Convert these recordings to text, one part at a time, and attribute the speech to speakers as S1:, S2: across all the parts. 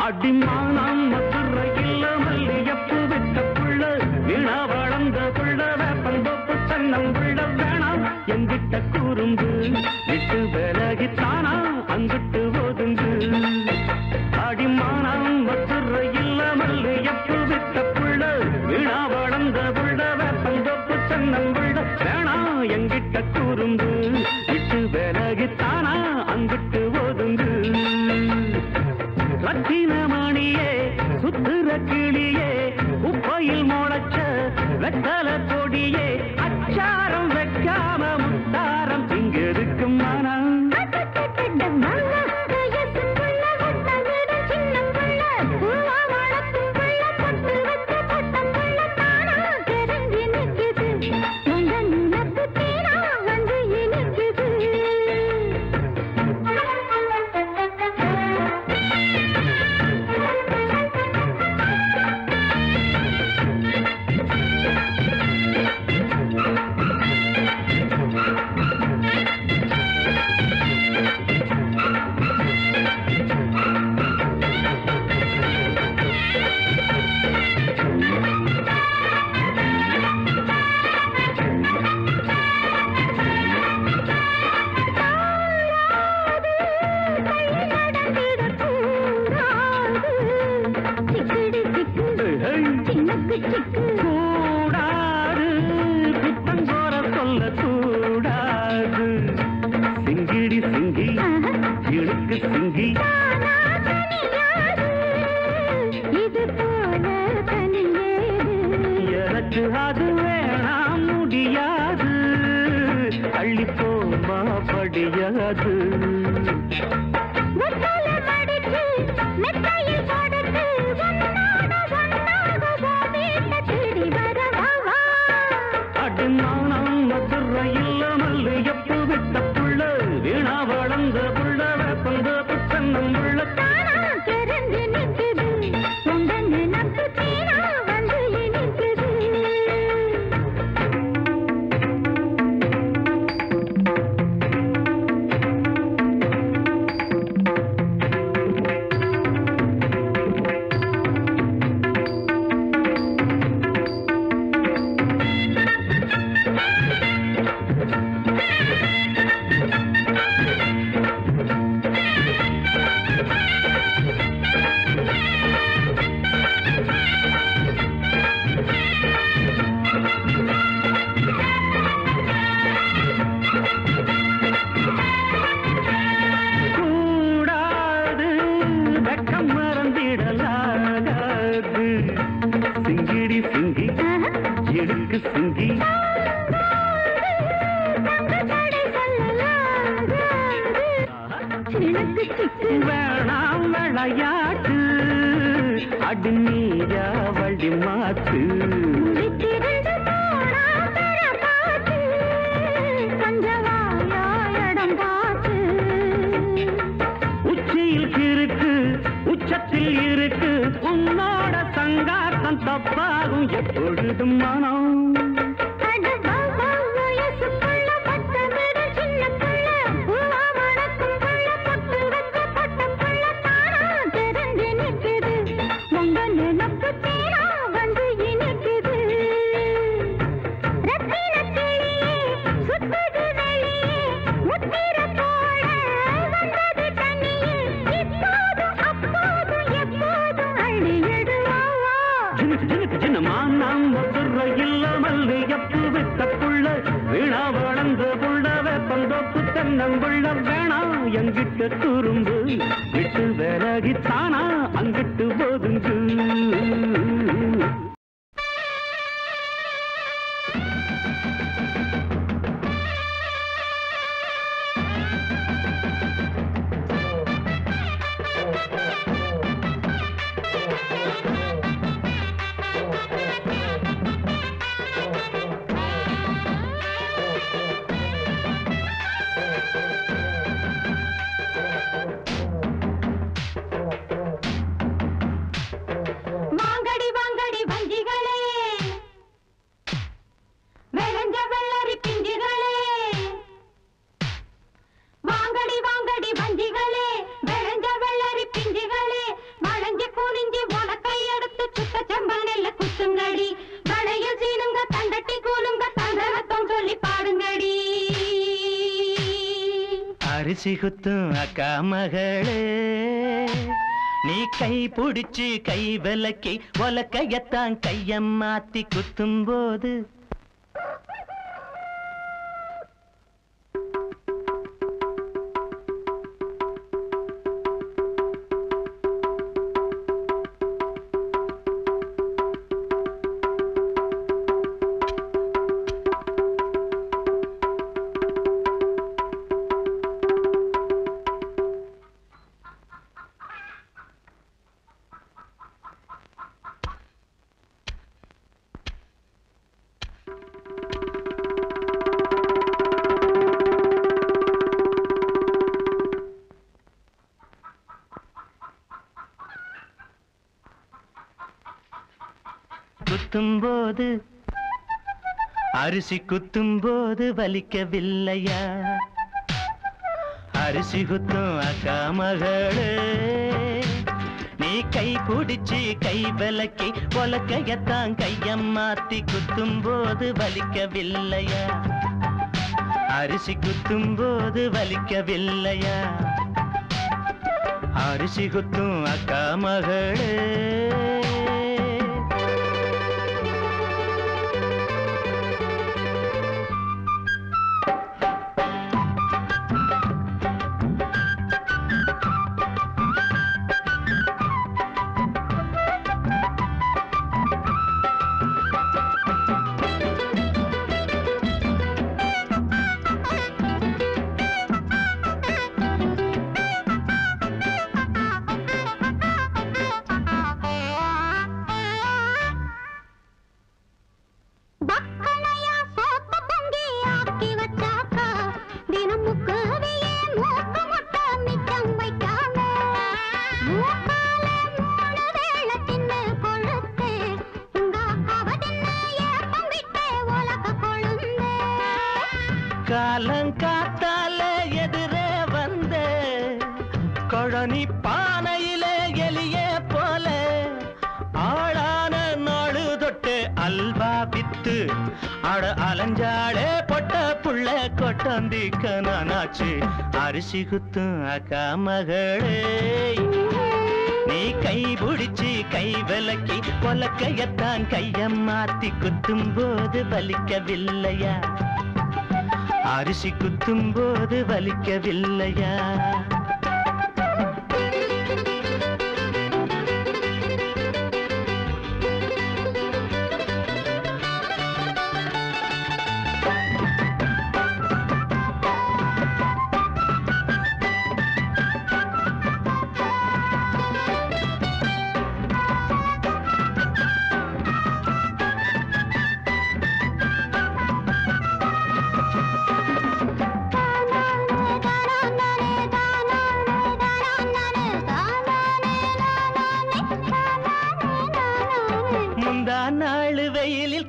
S1: அடிமானம் மதுரையில் மல்லியப்பு விட்ட புள்ள வீணா வளர்ந்த புள்ள வேப்பந்தோப்பு தன்னம் புள்ள வேணாம் எங்கிட்ட கூறும்பு விட்டு விலகித்தானா அங்கிட்டு ஒதுங்கு அடிமானம் மதுரையில் மல்லியப்பு விட்ட புள்ள வீணா வளர்ந்த புள்ள வேப்பந்தோப்பு தன்னம் புள்ள வேணாம் எங்கிட்ட கூறும்பு விட்டு விலகித்தானா அங்கிட்டு ஒதுங்கு ரத்தினமணியே சுத்துற கிளியே உப்பையில் முளைச்ச வெத்தல கொடியே அச்சாரம் வைக்காம முத்தாரம் இங்கிருக்கு மனம் கூடாது புத்தங்கோர சொல்ல கூடாது சிங்கிடி சிங்கி இழுக்கு சிங்கி எனக்கு அது வேணாம் முடியாது அள்ளி போமா படியாது அடிமானம் மதுரையில் மல்லியப்பு விட்ட புள்ள வீணா வளர்ந்த புள்ள வேப்பந்தோப்பு தன்னம் புள்ள சிங்கிடி சிங்கி எடுக்கு சிங்கி வேணாம் விளையாட்டு அடி நீயா வழி மாத்து உச்சியில் இருக்கு உச்சத்தில் இருக்கு உன்னோட சங்காத்தம் தப்பாகும் எப்பொழுதும் மனம் மானம் மதுரையில் மல்லியப்பு விட்ட புள்ள வீணா வளர்ந்த புள்ள வேப்பந்தோப்பு தென்னங்குள்ள வேணாம் எங்கிட்ட துரும்பு விட்டு விலகித்தானா அங்கிட்டு ஒதுங்கு
S2: அரிசி குத்தும் அக்கா மகளே நீ கை பிடிச்சு கை விலக்கி உலக்கையத்தான் கைய மாத்தி குத்தும் போது குத்தும்போது அரிசி குத்தும்போது வலிக்கவில்லையா அரிசி குத்தும் அக்கா மகளே நீ கை பிடிச்சு கை விலக்கி உலக்கையத்தான் கைய மாத்தி குத்தும்போது வலிக்கவில்லையா அரிசி குத்தும்போது வலிக்கவில்லையா அரிசி குத்தும் அக்கா மகளே காலங்காத்தால எதிரே வந்த கொழனி பானையிலே எலியே போல ஆளான நாடு தொட்டு அல்வா வித்து அட அலஞ்சாளே பொட்ட புள்ள கொட்டந்திக்க நானாச்சு அரிசி குத்தும் அக்கா மகளே நீ கை பிடிச்சு கை விலக்கி உலக்கையத்தான் கைய மாத்தி குத்தும் போது வலிக்கவில்லையா அரிசி குத்தும் போது வலிக்கவில்லையா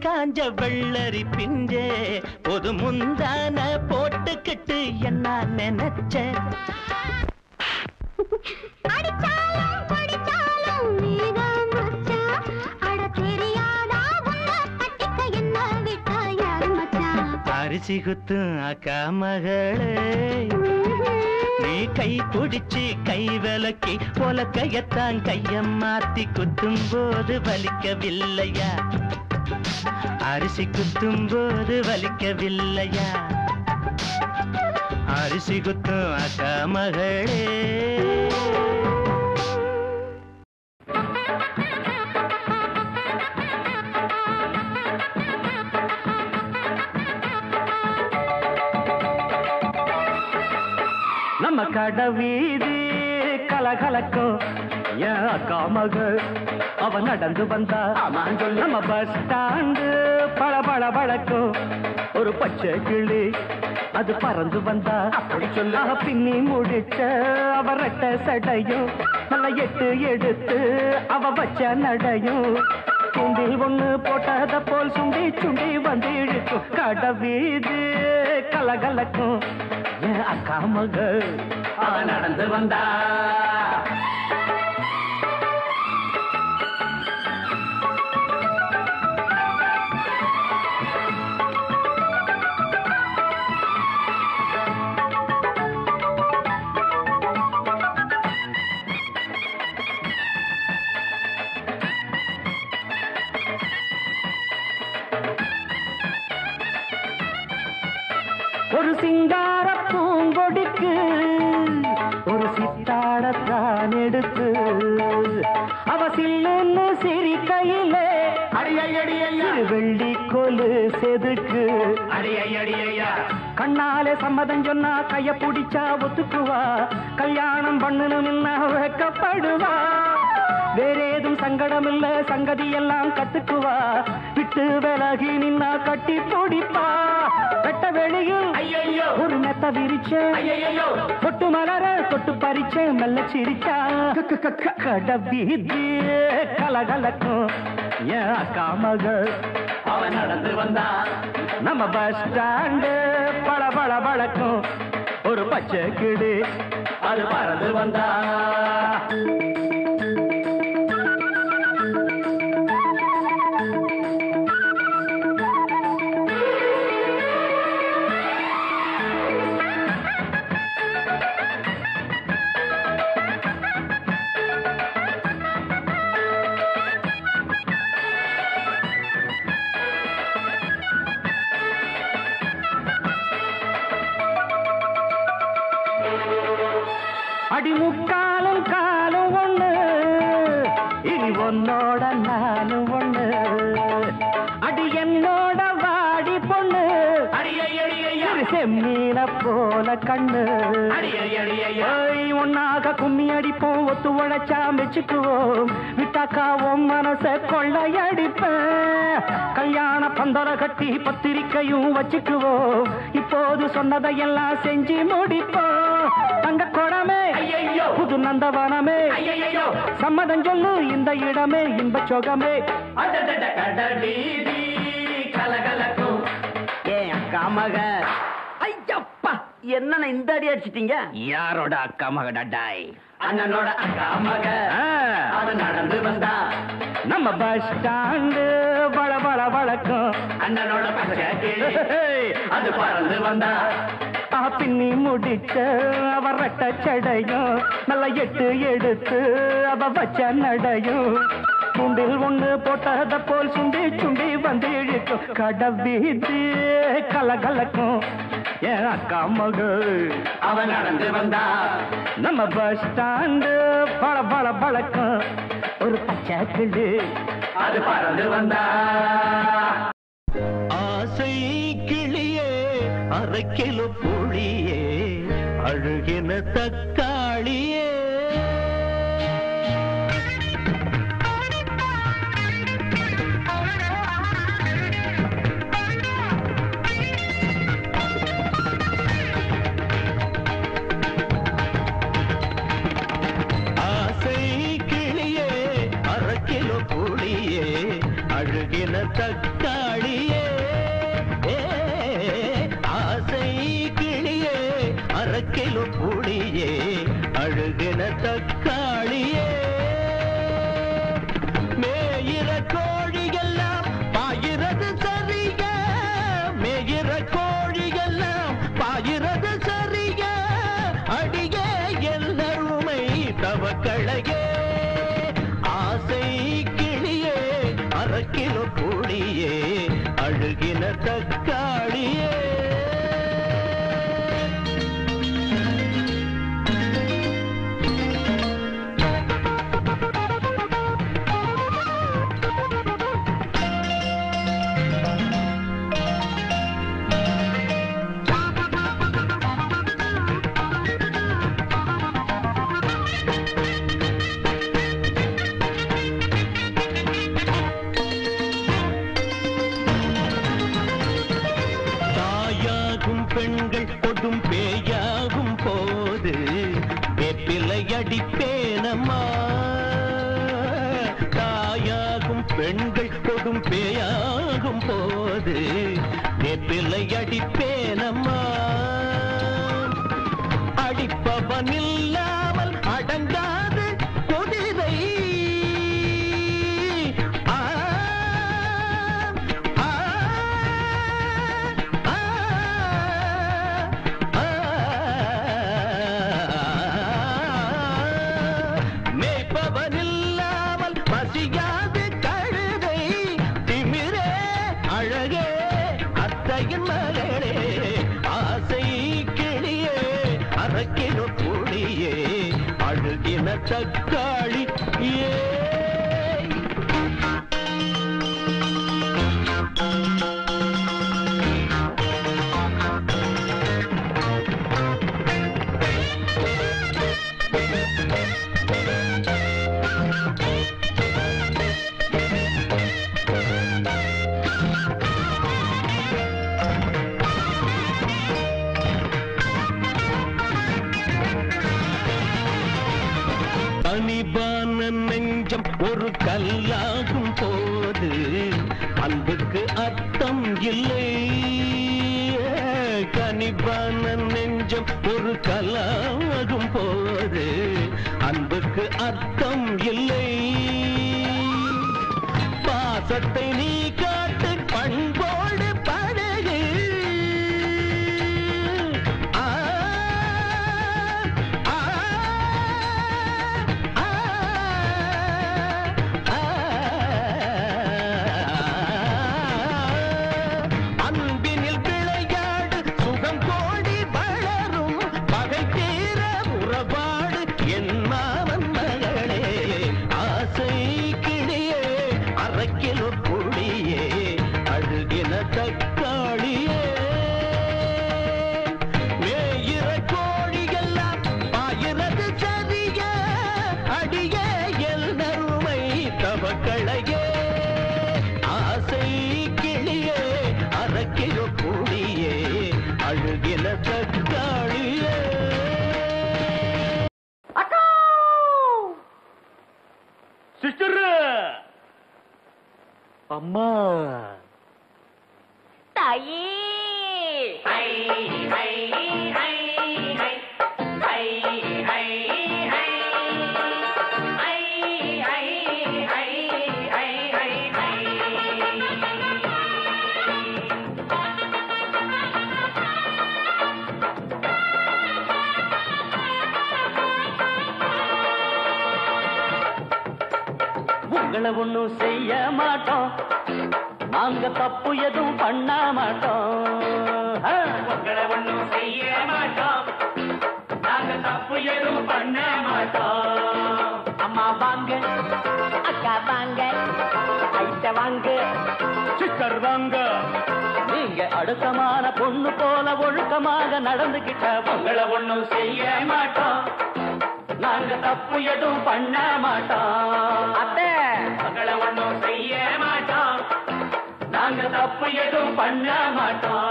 S2: காஞ்ச வெள்ளரி பிஞ்சே பொது முந்தான போட்டுக்கிட்டு என்ன நினைச்ச அரிசி குத்தும் அக்கா மகளே நீ கை பிடிச்சு கை விலக்கி உலக்கையத்தான் கைய மாத்தி குத்தும் போது வலிக்கவில்லையா அரிசி குத்தும் போது வலிக்கவில்லையா அரிசி குத்தும் அக்கா மகளே நம்ம கடை வீதி கலகலக்கும் என் அக்கா மகள் அவ நடந்து வந்தா நம்ம பஸ் ஸ்டாண்டு பளபள பழக்கும் ஒரு பச்சை கிளி அது பறந்து வந்தா அப்படி சொல்ல பின்னி முடிச்ச அவ ரெட்ட சடையும் நல்ல எட்டு எடுத்து அவ வச்ச நடையும் தூண்டில் ஒண்ணு போட்டத போல் சுண்டி சுண்டி வந்து இழுக்கும் கடை வீதி கலகலக்கும் என் அக்கா மகள் அவ நடந்து வந்தா ஒரு சிங்கார பூங்கொடிக்கு ஒரு சித்தாடத்தான் எடுத்து அவ சில்லுன்னு சிரிக்கையிலே வெள்ளி கொலு செதுக்கு கண்ணாலே சம்மதம் சொன்னா கைய பிடிச்சா ஒத்துக்குவா கல்யாணம் பண்ணணும் வைக்கப்படுவா வேறேதும் சங்கடம் இல்ல சங்கதி எல்லாம் கத்துக்குவா விட்டு விலகி நின்னா கட்டி பிடிப்பா வெட்ட வெளியில் ஒரு மெத்த விரிச்ச தொட்டு மலர தொட்டு பறிச்ச மெல்ல சிரிச்சா கடவீதி கலகலக்கும் என் அக்கா மகள் அவன் நடந்து வந்தா நம்ம பஸ் ஸ்டாண்டு பல பல பழக்கும் ஒரு பச்சை கிடு அது பறந்து வந்தா அடிமுக்காலும் காலும் ஒண்ணு இனி உன்னோட நானும் ஒண்ணு அடி என்னோட வாடி பொண்ணு செம்மீன போல கண்ணு ஒன்னாக கும்மி அடிப்போம் ஒத்து உழைச்சா மெச்சுக்குவோம் விட்டாக்காவும் மனச கொள்ளையடிப்பேன் கல்யாண பந்தர கட்டி பத்திரிக்கையும் வச்சுக்குவோம் இப்போது சொன்னதையெல்லாம் செஞ்சு முடிப்போம் தங்க குடமே புது நந்தவனமே சம்மதம் சொல்லு இந்த இடமே இன்ப சொகமே கலகலக்கும் ஏன் அக்கா மக ஐயப்பா என்ன இந்த அடி அடிச்சிட்டீங்க யாரோட அக்கா மக டட்டாய் அண்ணனோட அக்கா மக அது நடந்து வந்தா நம்ம பஸ் ஸ்டாண்டு வள வள வழக்கம் அண்ணனோட அது பறந்து வந்தா பின்னி முடிச்ச அவ ரெட்ட சடையும் நல்ல எட்டு எடுத்து அவ வச்ச நடையும் துண்டில் ஒண்ணு போட்டத போல் சுண்டி சுண்டி வந்து இழுக்கும் கடவீதி கலகலக்கும் என் அக்கா மகள் அவன் நடந்து வந்தா நம்ம பஸ் ஸ்டாண்டு பல பல பழக்கம் ஒரு பச்சை கிளி அது பறந்து வந்தா
S1: ஆசை கிளியே அரை கிலோ புளியே அழுகின தக்காளியே ஆசை கிளியே அரை கிலோ புளியே அழுகின தக்காளியே ஆசை கிளியே அரை கிலோ புளியே அழுகின தக்காளியே மேயிற கோழியெல்லாம் பாயிறது சரிக மேயிற கோழியெல்லாம் பாயிறது சரிக அடியே எல்லாருமை தவக்களையே ஆசை கிளியே அரை கிலோ புளியே அழுகின தக்காளியே பெண்கள் கொடும் பேயாகும் போது வெப்பிலை அடிப்பேனம்மா தாயாகும் பெண்கள் கொடும் பேயாகும் போது வெப்பிலை அடிப்பேனம்மா அடிப்பவன் இல்லாமல் அடங்காது குதிரை ஆசை தக்காளி ஏ கனிவான நெஞ்சம் ஒரு கல்லாகும் போது அன்புக்கு அர்த்தம் இல்லை. கனிவான நெஞ்சம் ஒரு கல்லாகும் போது அன்புக்கு அர்த்தம் இல்லை. பாசத்தை நீ காட்டு பண்போடு பழகு. அம்மா
S3: தாயே
S2: உங்களை ஒண்ணும் செய்ய மாட்டோம், நாங்க தப்பு எதுவும் பண்ண மாட்டோம். உங்களை ஒண்ணும் செய்ய மாட்டோம், நாங்க தப்பு எதுவும் பண்ண மாட்டோம். அம்மா வாங்க,
S3: அக்கா வாங்க, ஐட்ட வாங்க,
S2: சிஸ்டர் வாங்க. நீங்க அடுக்கமான பொண்ணு போல ஒழுக்கமாக நடந்துகிட்ட உங்களை ஒண்ணும் செய்ய மாட்டோம், நாங்க தப்பு எதுவும் பண்ண மாட்டோம். அத்தை மகளை ஒண்ணும் செய்ய மாட்டோம், நாங்க தப்பு எதுவும் பண்ண மாட்டோம்.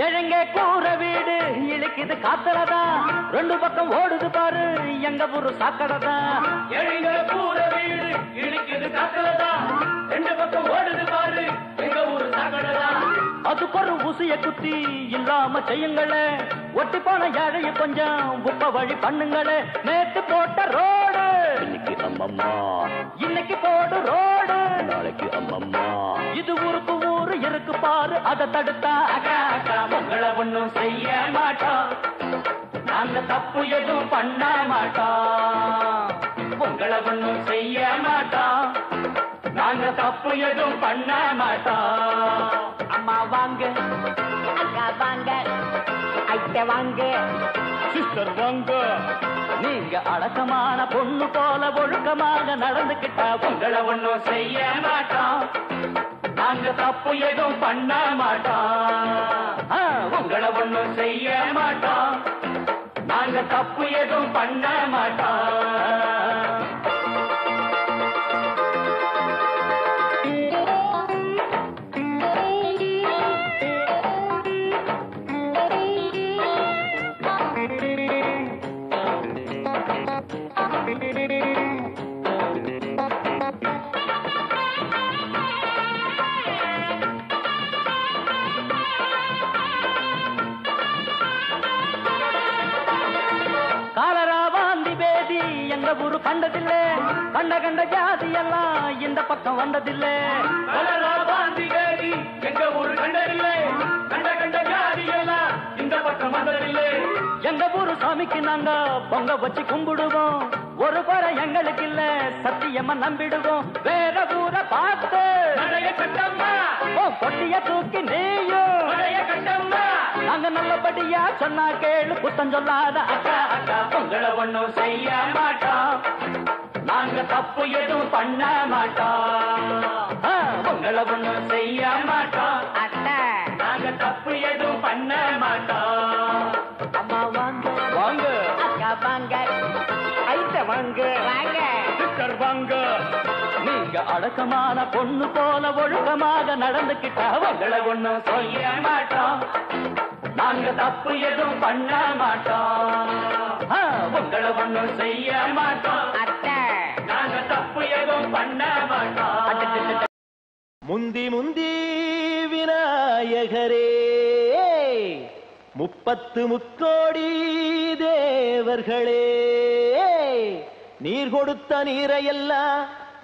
S2: எழங்க கூற வீடு இழுக்குது காத்தலதான், ரெண்டு பக்கம் ஓடுது பாரு எங்க ஊரு சாக்கடைதான். எழங்க கூற வீடு இழுக்குது காத்தலதான், ரெண்டு பக்கம் ஓடுது பாரு எங்க ஊரு சாக்கடைதான். அதுக்கு ஒரு ஊசிய குத்தி இல்லாம செய்யுங்களே, ஒட்டி போன ஏழைய கொஞ்சம் உப்ப வழி பண்ணுங்களே. நேத்து போட்ட ரோடு இன்னைக்கு அம்மம்மா, இன்னைக்கு போடு ரோடு நாளைக்கு அம்மம்மா. இது ஊருக்கு ஊரு இருக்கு பாரு, அதை தடுத்தா அக்கா அக்கா உங்களை ஒண்ணும் செய்ய மாட்டோம், நாங்க தப்பு எதுவும் பண்ண மாட்டோம். உங்களை ஒண்ணும் செய்ய மாட்டோம், நாங்க தப்பு எதுவும் பண்ண மாட்டோம். அம்மா வாங்க,
S3: அக்கா வாங்க, ஐட்ட வாங்க,
S2: சிஸ்டர் வாங்க. நீங்க அடக்கமான பொண்ணு போல ஒழுக்கமாக நடந்துகிட்டா உங்களை ஒண்ணும் செய்ய மாட்டோம், நாங்க தப்பு எதுவும் பண்ண மாட்டோம். உங்களை ஒண்ணும் செய்ய மாட்டோம், நாங்க தப்பு எதுவும் பண்ண மாட்டோம். காலரா வாந்தி பார்த்ததில்லை கண்ட கண்ட ஜாதி எல்லாம் இந்த பக்கம் வந்ததில்லை எங்க ஊரு கண்டதில்லை கண்ட கண்ட ஜாதி எல்லாம் இந்த பக்கம் வந்ததில்லை எங்க ஊரு சாமிக்கு நாங்க பொங்க வச்சு கும்பிடுவோம் ஒரு குறை எங்களுக்கு இல்ல சத்தியமா நம்பிடுவோம் வேற ஊரை பார்த்து பொட்டிய தூக்கி நீயும் நாங்க நல்லபடியா சொன்னா கேளு புத்தம் சொல்லாத அக்கா அக்கா உங்களை ஒண்ணும் செய்ய மாட்டோம் நாங்க தப்பு எதுவும் பண்ண மாட்டோம் உங்களை ஒண்ணும் செய்ய மாட்டோம் அத்தை நாங்க தப்பு எதுவும் பண்ண மாட்டோம் அம்மா வாங்க வாங்க அக்கா வாங்க ஐட்ட வாங்க வாங்க சிஸ்டர் வாங்க நீங்க அடக்கமான பொண்ணு போல ஒழுக்கமாக நடந்துக்கிட்டா உங்களை ஒண்ணும் செய்ய மாட்டோம் நாங்க தப்பு எதுவும் பண்ண மாட்டோம் உங்களை ஒண்ணும் செய்ய மாட்டோம் அத்தை நாங்க தப்பு எதுவும் பண்ண மாட்டோம்
S1: முந்தி முந்தி விநாயகரே 30 முக்கோடி தேவர்களே நீர் கொடுத்த நீரையெல்லாம்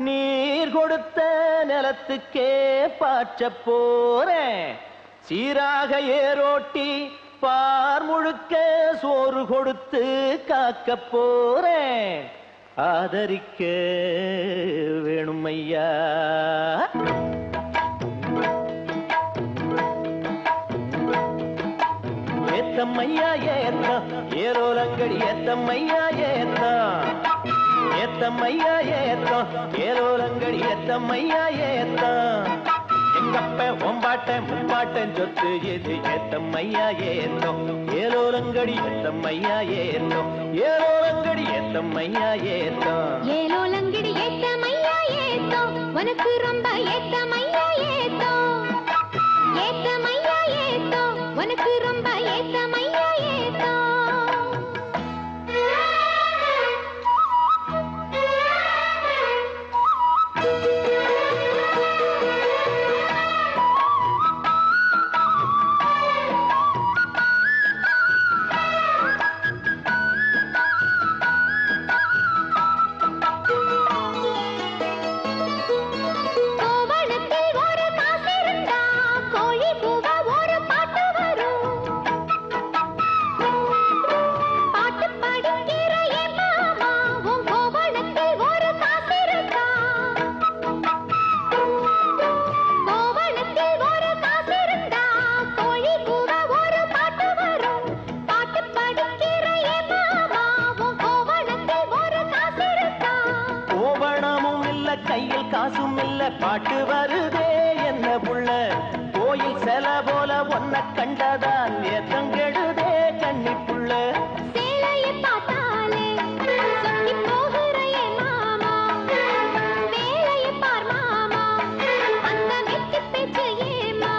S1: நீர் கொடுத்த நிலத்துக்கே பாய்ச்ச போறேன் சீராக ஏரோட்டி பார் முழுக்க சோறு கொடுத்து காக்க போறேன் ஆதரிக்க வேணும் ஐயா ஏத்தம்மையா ஏத்தம் ஏரோலங்கடி ஏத்தம்மையா ஏத்தம் ஏத்தம்மையா ஏத்தம் ஏரோலங்கடி ஏத்தம்மையா ஏத்தம் எங்கப்ப ஒம்பாட்டன் முப்பாட்டன் சொத்து எது ஏத்தம்மையா ஏத்தம் ஏலோலங்கடி ஏத்தம்மையா ஏத்தம் ஏலோலங்கடி ஏத்தம்மையா ஏத்தம்
S4: ஏலோலங்கடி ஏத்தம்மையா ஏத்தம் உனக்கு ரொம்ப ஏத்தம்மையா ஏத்தம் ஏத்தம்மையா ஏத்தம் உனக்கு ரொம்ப ஏத்தம்மையா ஏத்தம்
S1: பாட்டு வருதே என்ன புள்ள கோயில் செல போல ஒன்ன கண்டதால் ஏத்தங்கெடுதே கண்ணி புள்ள
S4: சேலையை பார்த்தாலே சொக்கி போகிறையே மாமா வேலையை பார் மாமா அந்த நெத்தி பேச்சு ஏமா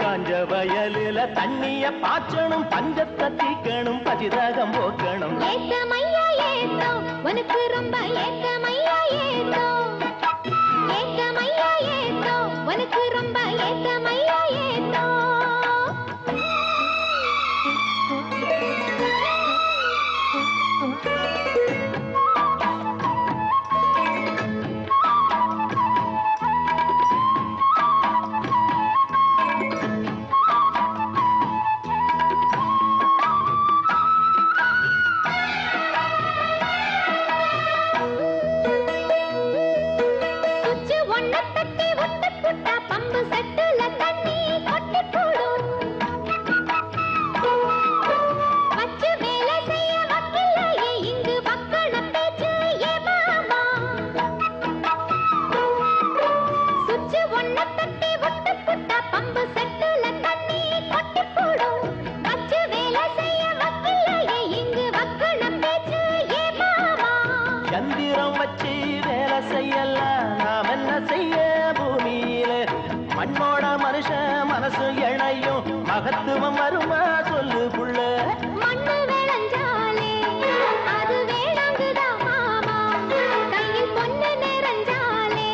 S1: காஞ்ச வயலில தண்ணிய பாய்ச்சணும் பஞ்சத்தை தீக்கணும் பசிதாகம் போக்கணும்
S4: ஏத்தமையா ஏத்தம் உனக்கு ரொம்ப ஏத்தமையா ஏத்தம் ஏத்தமையா ஏத்தம் உனக்கு ரொம்ப ஏத்தமையா ஏத்தம்
S1: சந்திரம் வச்சு வேலை செய்யலாம் நாம் என்ன செய்ய பூமியில மண்ணோட மனுஷன் மனசு இணையும் மகத்துவம் வருமா சொல்லு புள்ள
S4: மண்ணு விளைஞ்சாலே அது வேளாங்குதா மாமா கையில் பொண்ணு நிறைஞ்சாலே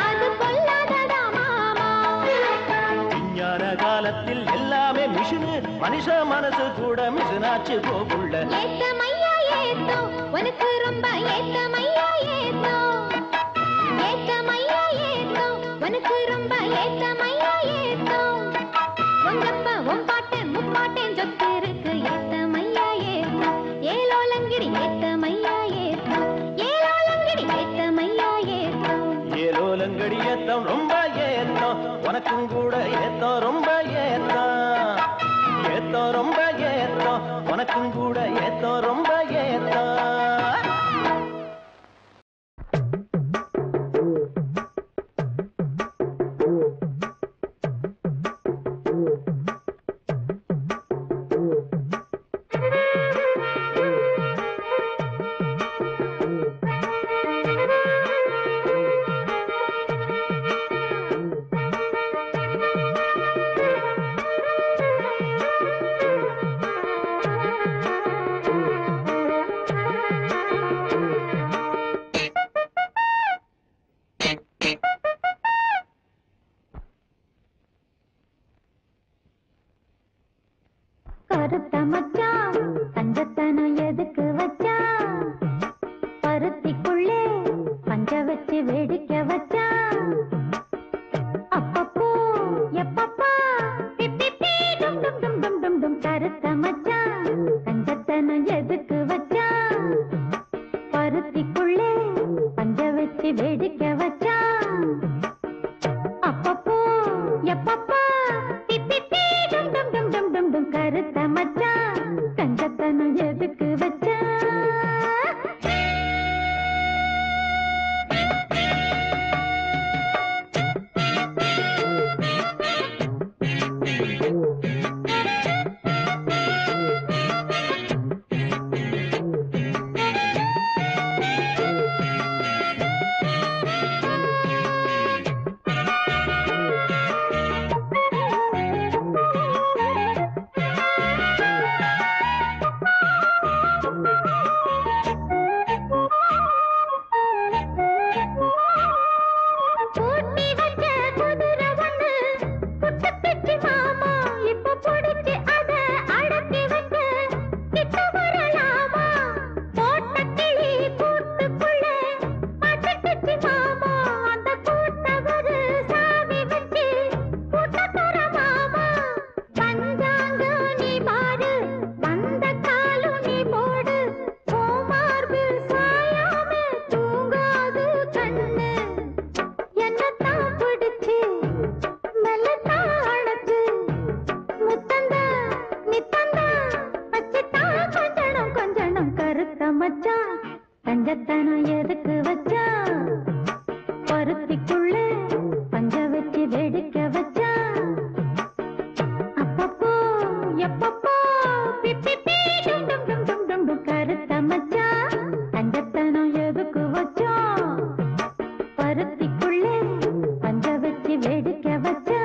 S4: அது பொல்லாததா மாமா
S1: விஞ்ஞான காலத்தில் எல்லாமே மிஷினு மனுஷ மனசு கூட மிஷினாச்சு போகுள்ள
S4: ஏத்தமையா ஏத்தம் உனக்கு ரொம்ப ரொம்ப ஏத்தமையா ஏத்தம் ஏத்தமையா ஏத்தம் உனக்கு ரொம்ப ஏத்தமையா ஏத்தம் உங்கப்பா உன் பாட்டன் முப்பாட்டன் சொத்து இருக்கு ஏத்தமையா ஏத்தம் ஏலோலங்கிடி ஏத்தமையா ஏத்தம் ஏலோலங்கிடி ஏத்தமையா ஏத்தம்
S1: ஏலோலங்கடி ஏத்தம் ரொம்ப ஏத்தம் உனக்கும் கூட ஏத்தம் ரொம்ப ஏத்தம் ஏத்தம் ரொம்ப ஏத்தம் உனக்கும் கூட ஏத்தம் ரொம்ப ஏத்தம்
S4: கருத்த மச்சான் தங்கத்தனம் எதுக்கு வச்சான் பருத்திக்குள்ளே பஞ்ச வச்சு வேடிக்கை வச்சான் அப்பப்போ எப்பப்பா பிப்பி டும் டும் டும் டும் டும் டும் கருத்த மச்சான் தங்கத்தனம் எதுக்கு வச்சான் பருத்திக்குள்ளே பஞ்ச வச்சு வேடிக்கை வச்சான் அப்பப்போ எப்பப்பா பிப்பி டும் டும் டும் டும் டும் டும் கருத்த மச்சான் தங்கத்தனம் எதுக்கு வச்சா தங்கத்தனம் எதுக்கு வச்சா பருத்திக்குள்ளே பஞ்ச வச்சு வேடிக்கை வச்சா அப்பப்போ எப்பப்போ பிப்பி டும் டும் டும் டும் டும் டும் கருத்த மச்சா தங்கத்தனம் எதுக்கு வச்சா பருத்திக்குள்ளே பஞ்ச வச்சு வேடிக்கை வச்சா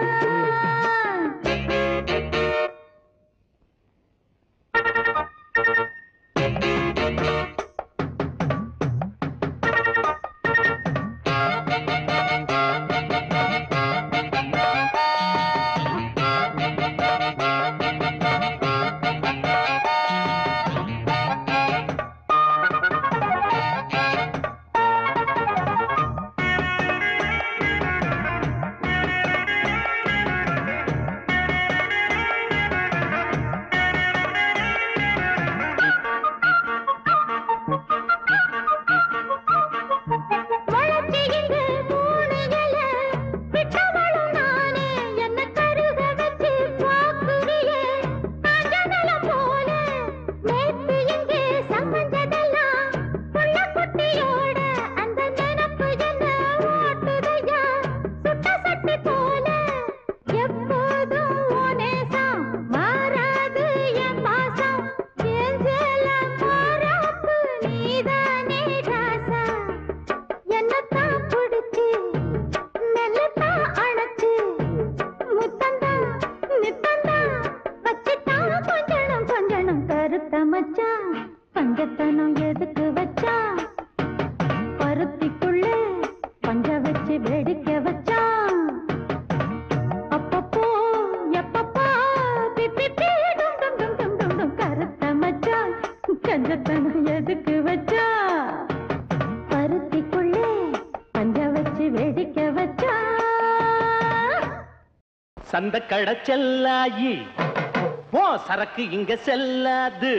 S1: சந்த கடை செல்லாயி ஓ சரக்கு இங்க செல்லாது.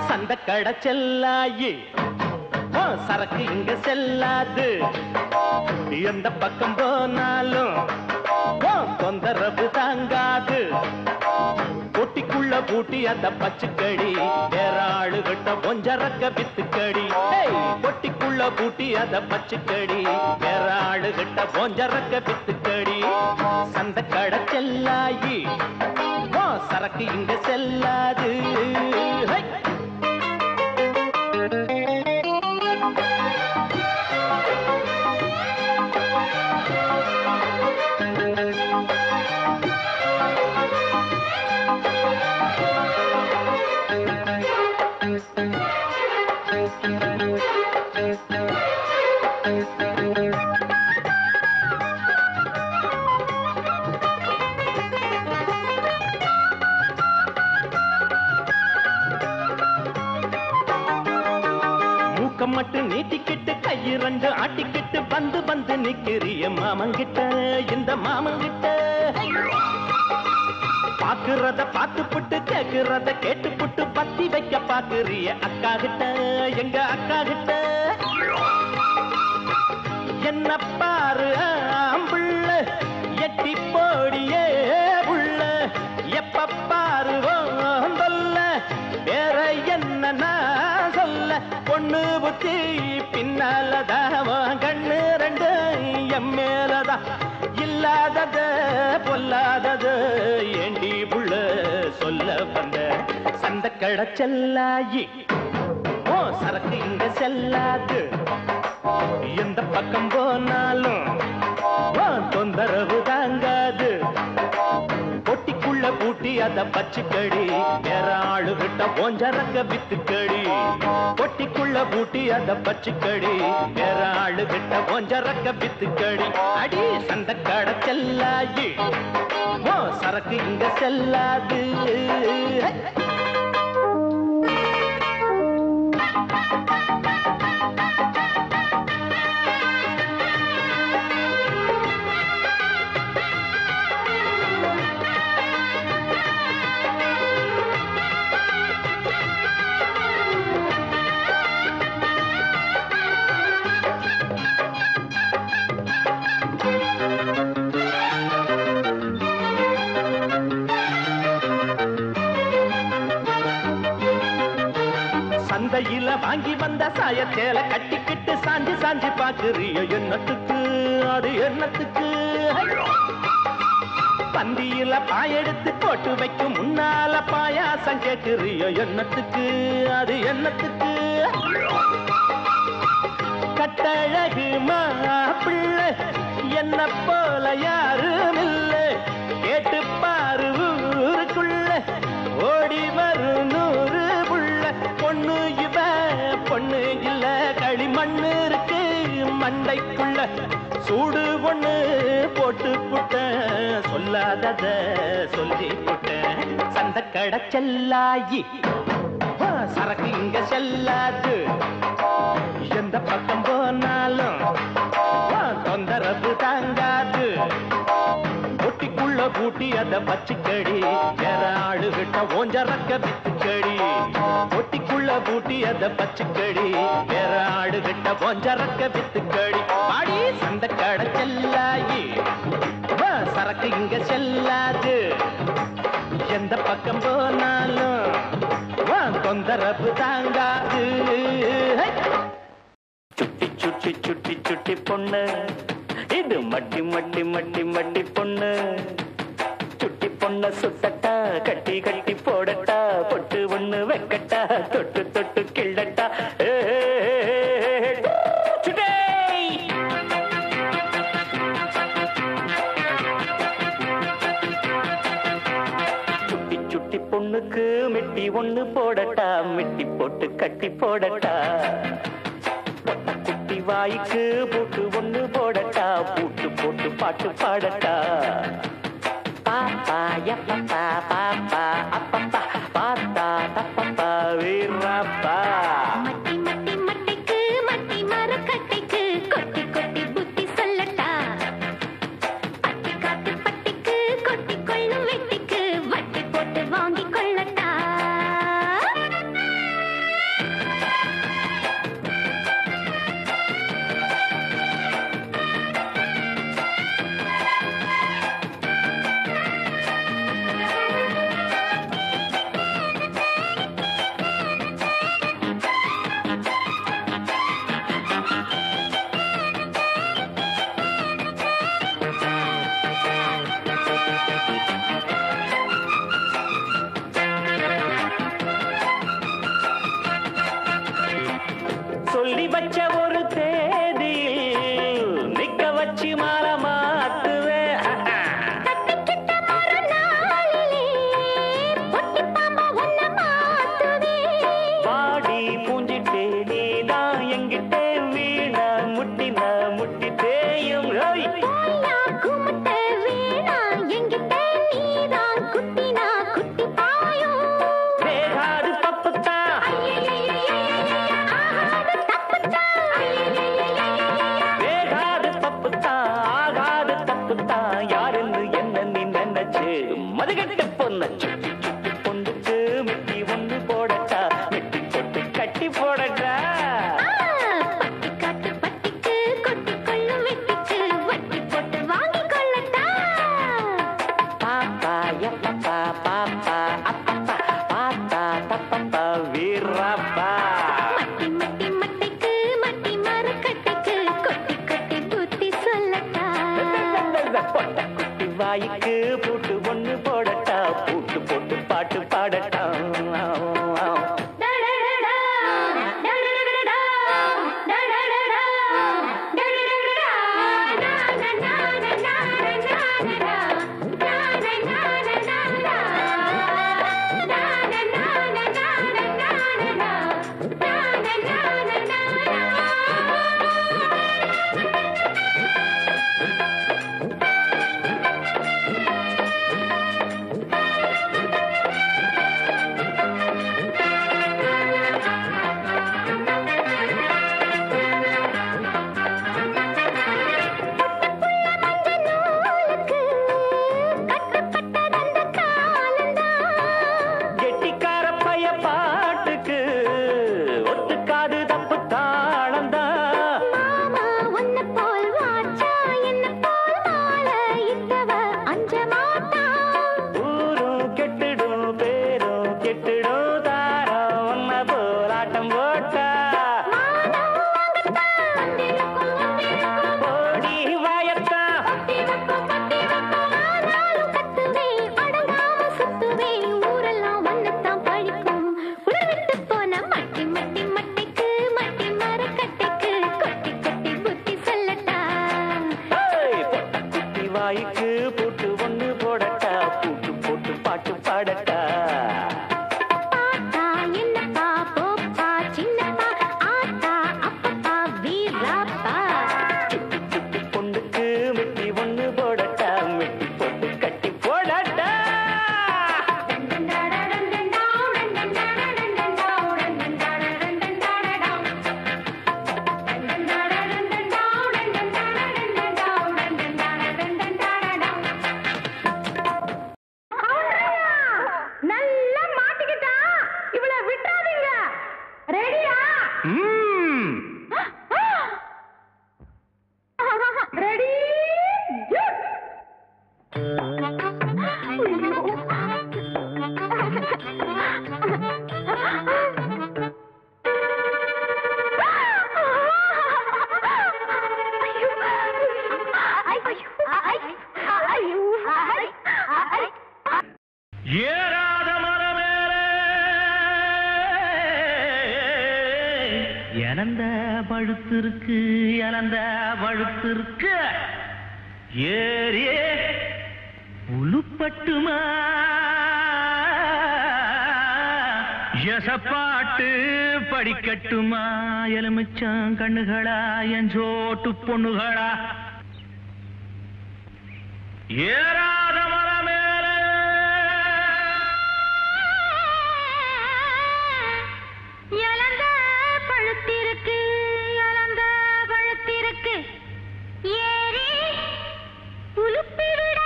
S1: சந்த கடை செல்லாயி ஓ சரக்கு இங்க செல்லாது. எந்த பக்கம் போனாலும் ஓ தொந்தரவு தாங்காது. பொட்டிக்குள்ள பூட்டி அந்த பச்சுக்கடி வேற ஆளுகிட்ட கொஞ்சரக்க வித்துக்கடி. பொட்டிக்குள்ள பூட்டி அந்த பச்சுக்கடி வேற ஆளுகிட்ட கொஞ்சரக்க வித்துக்கடி. சந்த கடை செல்லாயி ஓ சரக்கு இங்க செல்லாது. மட்டும் நீட்டிக்கிட்டு கையிரண்டு ஆட்டிக்கிட்டு வந்து வந்து நிக்கிறிய மாமங்கிட்ட. இந்த மாமங்கிட்ட பாக்குறத பார்த்து புட்டு கேக்குறத கேட்டு புட்டு பத்தி வைக்க பாக்குறிய அக்கா கிட்ட. எங்க அக்கா கிட்ட என்ன பாரு ஆம்புள்ள எட்டி போடியே புள்ள. எப்ப பாரு சொல்ல வேற என்ன சொல்ல. பொண்ணு புத்தி பின்னாலதான் கண்ணு ரெண்டு எம்மேலதான். இல்லாதது பொல்லாதது ஏண்டி புள்ள சொல்ல வந்த. சந்த கடை செல்லாயி ஓ சரக்கு இங்க செல்லாது. எந்த பக்கம் போனாலும் தொந்தரவு தாங்காது. பொட்டிக்குள்ள பூட்டி அத பச்சுக்கடி வேற ஆளு விட்ட போஞ்சரக்க வித்துக்கடி. பொட்டிக்குள்ள பூட்டி அத பச்சுக்கடி வேற ஆளு விட்ட போஞ்சரக்க வித்துக்கடி. அடி சந்த கடை செல்லாயி ஓ சரக்கு இங்க செல்லாது. சந்தையில வாங்கி வந்த சாயத்தேல கட்டிக்கிட்டு சாஞ்சி சாஞ்சி பாக்குறியோ என்னத்துக்கு அது என்னத்துக்கு. பந்தியில பாயெடுத்து போட்டு வைக்கும் முன்னால பாயாசம் கேட்கிறியோ என்னத்துக்கு அது என்னத்துக்கு. கட்டழகு மாப்பிள்ளை என்ன போல யாரும் இல்லை. கேட்டு பாரு ஊருக்குள்ள ஓடி வரும் 100 புள்ள. பொண்ணு இவ பொண்ணு இல்ல களிமண்ணு இருக்கு மண்டைக்குள்ள. சூடு ஒண்ணு போட்டு புட்ட சொல்லாதத சொல்லி புட்ட. சந்த கடை செல்லாயி சரக்கு இங்க செல்லாது. எந்த பக்கம் போனாலும் தொந்தரவு தாங்காது. பொட்டிக்குள்ள பூட்டி அத பச்சுக்கடி வேற ஆளு விட்ட ஓஞ்சரக்க வித்துக்கடி. பொட்டிக்குள்ள பூட்டி அத பச்சுக்கடி வேற ஆளு விட்ட ஓஞ்சரக்க வித்துக்கடி. பாடி சந்த கடை செல்லாயி சரக்கு இங்க செல்லாது. எந்த பக்கம் போனாலும் தொந்தரவு தாங்காது.
S2: சுட்டி சுட்டி சுட்டி சுட்டி பொண்ணு இது மட்டி மட்டி மட்டி மட்டி பொண்ணு. சுட்டி பொண்ண சுத்தட்டா கட்டி கட்டி போடட்டா. பொட்டு ஒண்ணு வைக்கட்டா தொட்டு தொட்டு கிள்ளட்டா. சுட்டி சுட்டி பொண்ணுக்கு மெட்டி ஒண்ணு போடட்டா. மெட்டி போட்டு கட்டி போடட்டா. குட்டி வாய்க்கு பூட்டு ஒண்ணு போடட்டா. பூட்டு போட்டு பாட்டு பாடட்டா. பாப்பா யப்பா பாப்பா அப்பா மாலை மாத்துவே
S4: கட்டிக்கிட்ட மறுநாளிலே பொட்டி பாம்பா ஒன்ன மாத்துவே
S2: பாடி பூஞ்சிட்டே நீதான் எங்கிட்டே வீணா முட்டித்தேயும்
S4: போயா குமுட்ட வீணா எங்கிட்ட நீதான் குட்டினா குட்டி பாயும்
S2: வேகாது தப்புத்தா
S4: ஆகாது தப்புத்தா
S2: வேகாது தப்புத்தா ஆகாது தப்புத்தா யாருன்னு என்ன நீ நினைச்சு மதுகட்ட பொண்ணு சுட்டி சுட்டி பொண்ணுக்கு மிட்டி ஒண்ணு போடட்டா மிட்டி போட்டு கட்டி போடட்டா
S4: பட்டி காட்டு பட்டிக்கு கொட்டி கொள்ளும் வெட்டிக்கு வட்டி போட்டு வாங்கி கொள்ளட்டா
S2: பாப்பா எப்பப்பா பாப்பா அப்பப்பா பாத்தா தப்பப்பா வீரப்பா
S4: மட்டி மட்டி மட்டைக்கு மட்டி மரக்கட்டைக்கு கொட்டி கொட்டி புத்தி சொல்லட்டா
S2: பொட்ட குட்டி வாய்க்கு பூட்டு ஒண்ணு போடட்டா பூட்டு போட்டு பாட்டு பாடட்டா கெட்டிக்கார பைய பாட்டுக்கு ஒத்துக்காது தப்பு தாளந்தா
S4: மாமா உன்னை போல் வாச்சா என்ன போல் மாலை இட்டவ அஞ்ச மாட்டா
S2: ஊரும் கெட்டுடும் பேரும் கெட்டுடும் தாரம் ஒன்ன போராட்டம் போட்டா ஓடி வாயத்தா பொட்ட குட்டி வாய்க்கு பூட்டு ஒண்ணு போடட்டா பூட்டு போட்டு பாட்டு பாடட்டா சுட்டி சுட்டி பொண்ணுக்கு மிட்டி ஒண்ணு போடட்டா மிட்டி போட்டு கட்டி போடட்டா
S4: நல்லா மாட்டிக்கிட்டா இவள விட்டாதீங்க ரெடியா ரெடி
S1: ஏறாத மரமேலே இழந்த பழுத்திருக்கு ஏறியே உளுப்பட்டுமா எசப்பாட்டு படிக்கட்டுமா எலுமிச்சம் கண்ணுகளா என் சோட்டு பொண்ணுகளா ஏறாத மரமேலே
S4: இழந்த பழுத்திருக்கு ஏறி உலுப்பி விட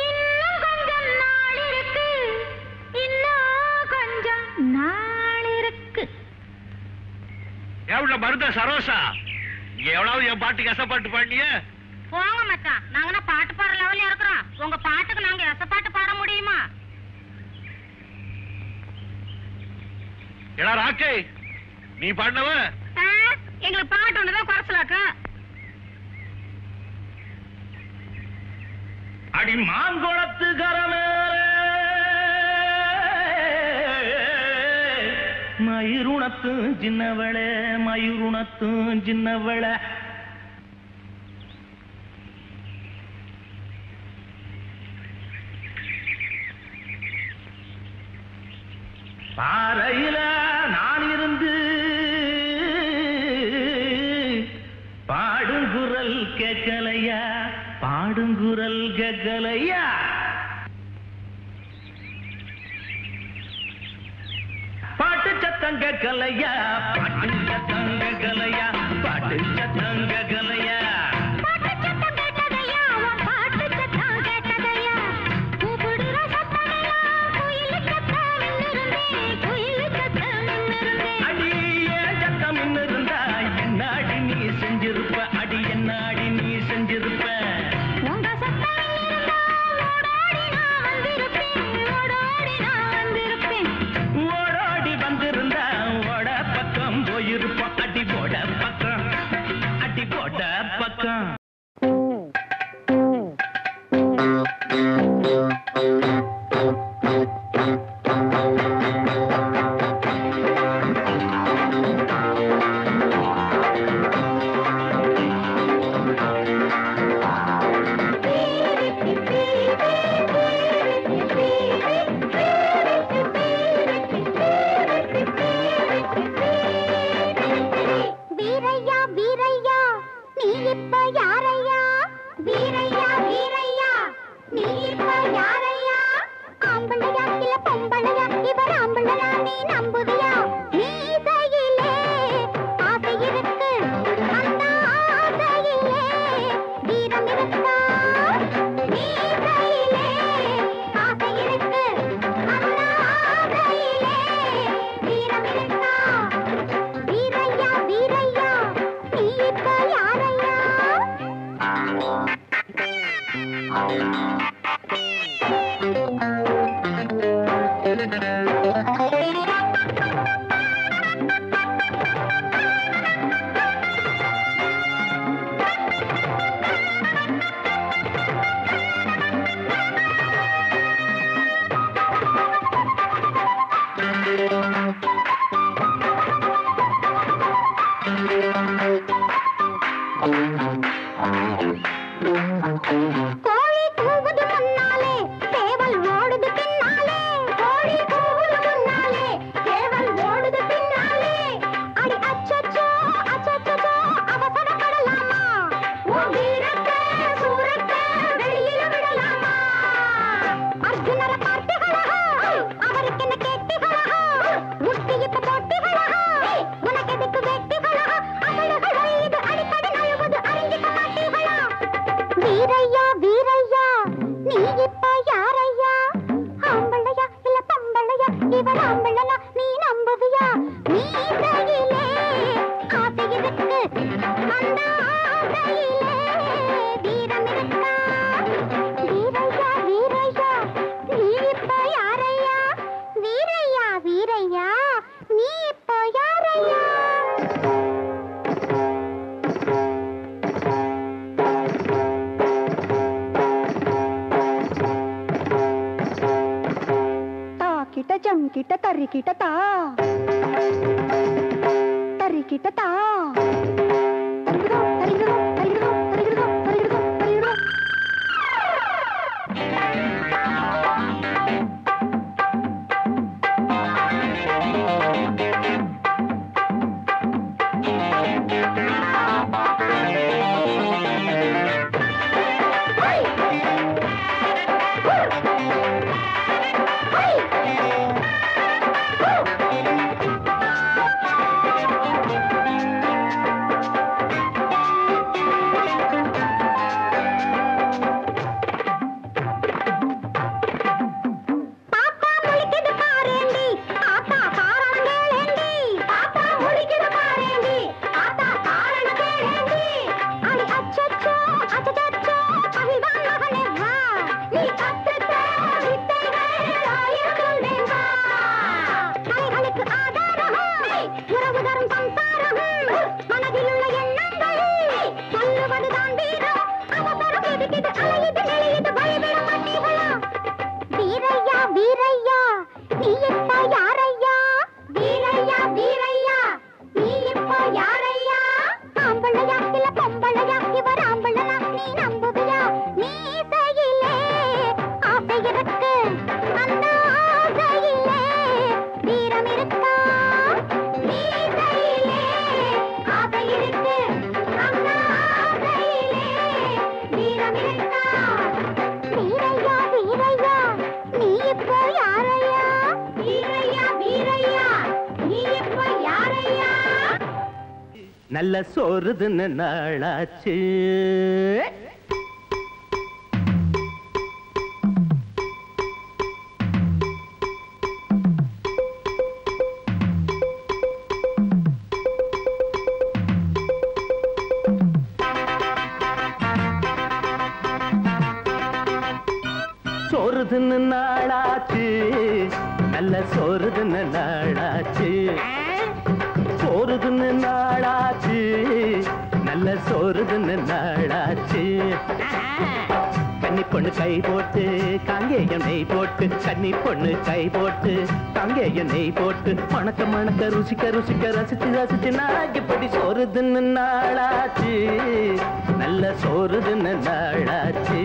S4: இன்னும் கொஞ்சம் நாள் இருக்கு
S1: எவ்வளவு மருந்த சரோசா இங்க எவ்வளவு என் பாட்டுக்கு எசப்பாட்டு பாடினிய
S3: போங்க மச்சான், நாங்க பாட்டு பாடுற லெவல்ல இருக்கிறோம். உங்க பாட்டுக்கு நாங்க எசப்பாட்டு பாட முடியுமா?
S1: எடா ராக்கே, நீ பாடினவ
S3: எங்களுக்கு பாட்டு ஒண்ணுதான் குறைச்சலாக்கா.
S1: அடி மாங்குளத்து கரமே மயிருணத்தும் சின்னவளே மயிருணத்தும் சின்னவள
S2: பாறையில நான் இருந்து பாடுங்குரல் கேட்கலையா, பாடுங்குரல் கேட்கலையா. பாட்டு சத்தம் கேட்கலையா, பாட்டு சத்தம் கேட்கலையா, பாட்டு சத்தம் கேட்கலையா.
S1: நல்ல சோறுதுன்னு நாளாச்சு. சோறுதுன்னு நாளாச்சு, நல்ல சோறுதுன்னு நாளாச்சு. சோறுதுன்னு நாளாச்சு, நல்ல சோறுதுன்னு நாளாச்சு. கன்னி பொண்ணு கை போட்டு காங்கேயம் நெய் போட்டு, கன்னி பொண்ணு கை போட்டு காங்கேயம் நெய் போட்டு, மணக்க மணக்க ருசிக்க ருசிக்க ரசிச்சு ரசிச்சு நாய்க்குப்படி சோறுதுன்னு நாளாச்சு, நல்ல சோறுதுன்னு நாளாச்சு.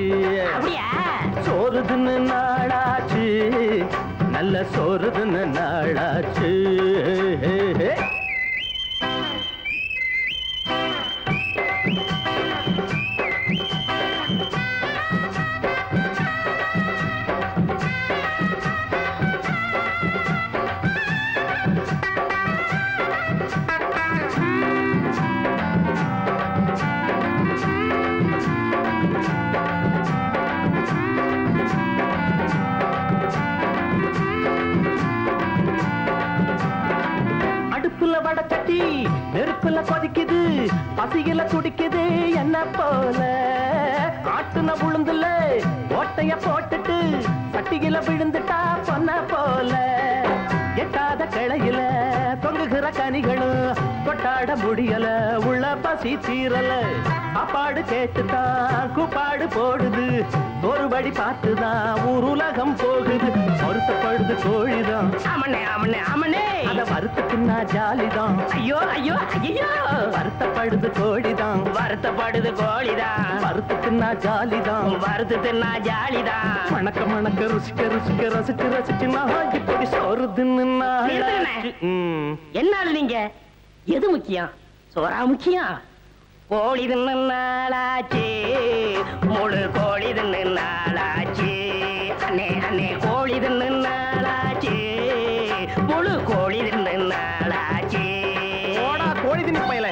S1: சோறுதுன்னு நாளாச்சு, நல்ல சோறுதுன்னு நாளாச்சு. வடச்சட்டி நெருப்புல கொதிக்குது, பசியில துடிக்குது என்ன போல. ஆட்டுன உளுந்துல ஓட்டைய போட்டுட்டு சட்டியில விழுந்துட்டா பொன்ன போல. எட்டாத கிளையில தொங்குகிற கனிகளும் கொட்டாட முடியல, உள்ள பசி தீரல. சாப்பாடு கேட்டுதான் கூப்பாடு போடுது, ஒருபடி பார்த்துதான் ஊர் உலகம் போகுது. பொருத்தப்படுது கோழிதான், ஆமனே ஆமனே ஆமனே, அத வறுத்துக்குன்னா ஜாலிதான். ஐயோ ஐயோ ஐயோ, வருத்தப்படுது கோழிதான், வருத்தப்படுது கோழிதான். வறுத்துக்குன்னா ஜாலிதான், வறுத்து தின்னா ஜாலிதான். மணக்க மணக்க ருசிக்க ருசிக்க ரசிச்சு ரசிச்சு நான் இப்படி சோறுதுன்னு
S5: என்ன நீங்க எது முக்கியம்? சோறா முக்கியம்? கோழி தின்னு நாளாச்சு, முழு கோழி தின்னு நாளாச்சு. அண்ணே அண்ணே கோழி தின்னு நாளாச்சு, முழு கோழி தின்னு நாளாச்சு.
S1: கோழி தின்னு பயல.